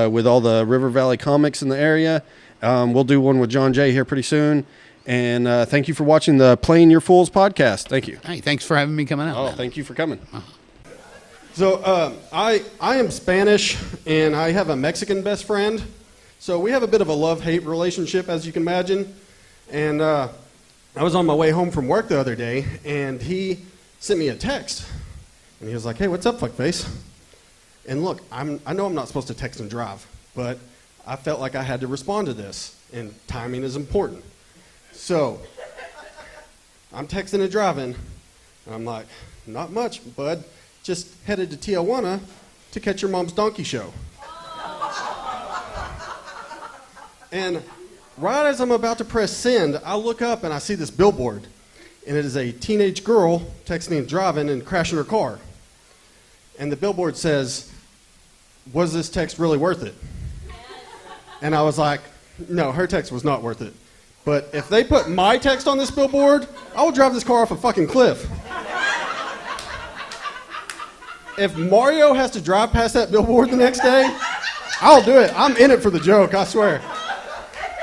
with all the River Valley comics in the area. We'll do one with John Jay here pretty soon. And thank you for watching the Playing Your Fools podcast. Thank you. Hey, thanks for having me coming out. Oh, thank you for coming. So I am Spanish, and I have a Mexican best friend. So we have a bit of a love-hate relationship, as you can imagine. And I was on my way home from work the other day, and he sent me a text. And he was like, "Hey, what's up, fuckface?" And look, I know I'm not supposed to text and drive, but I felt like I had to respond to this, and timing is important. So I'm texting and driving, and I'm like, "Not much, bud. Just headed to Tijuana to catch your mom's donkey show." And right as I'm about to press send, I look up and I see this billboard. And it is a teenage girl texting and driving and crashing her car. And the billboard says, "Was this text really worth it?" And I was like, no, her text was not worth it. But if they put my text on this billboard, I will drive this car off a fucking cliff. If Mario has to drive past that billboard the next day, I'll do it. I'm in it for the joke, I swear.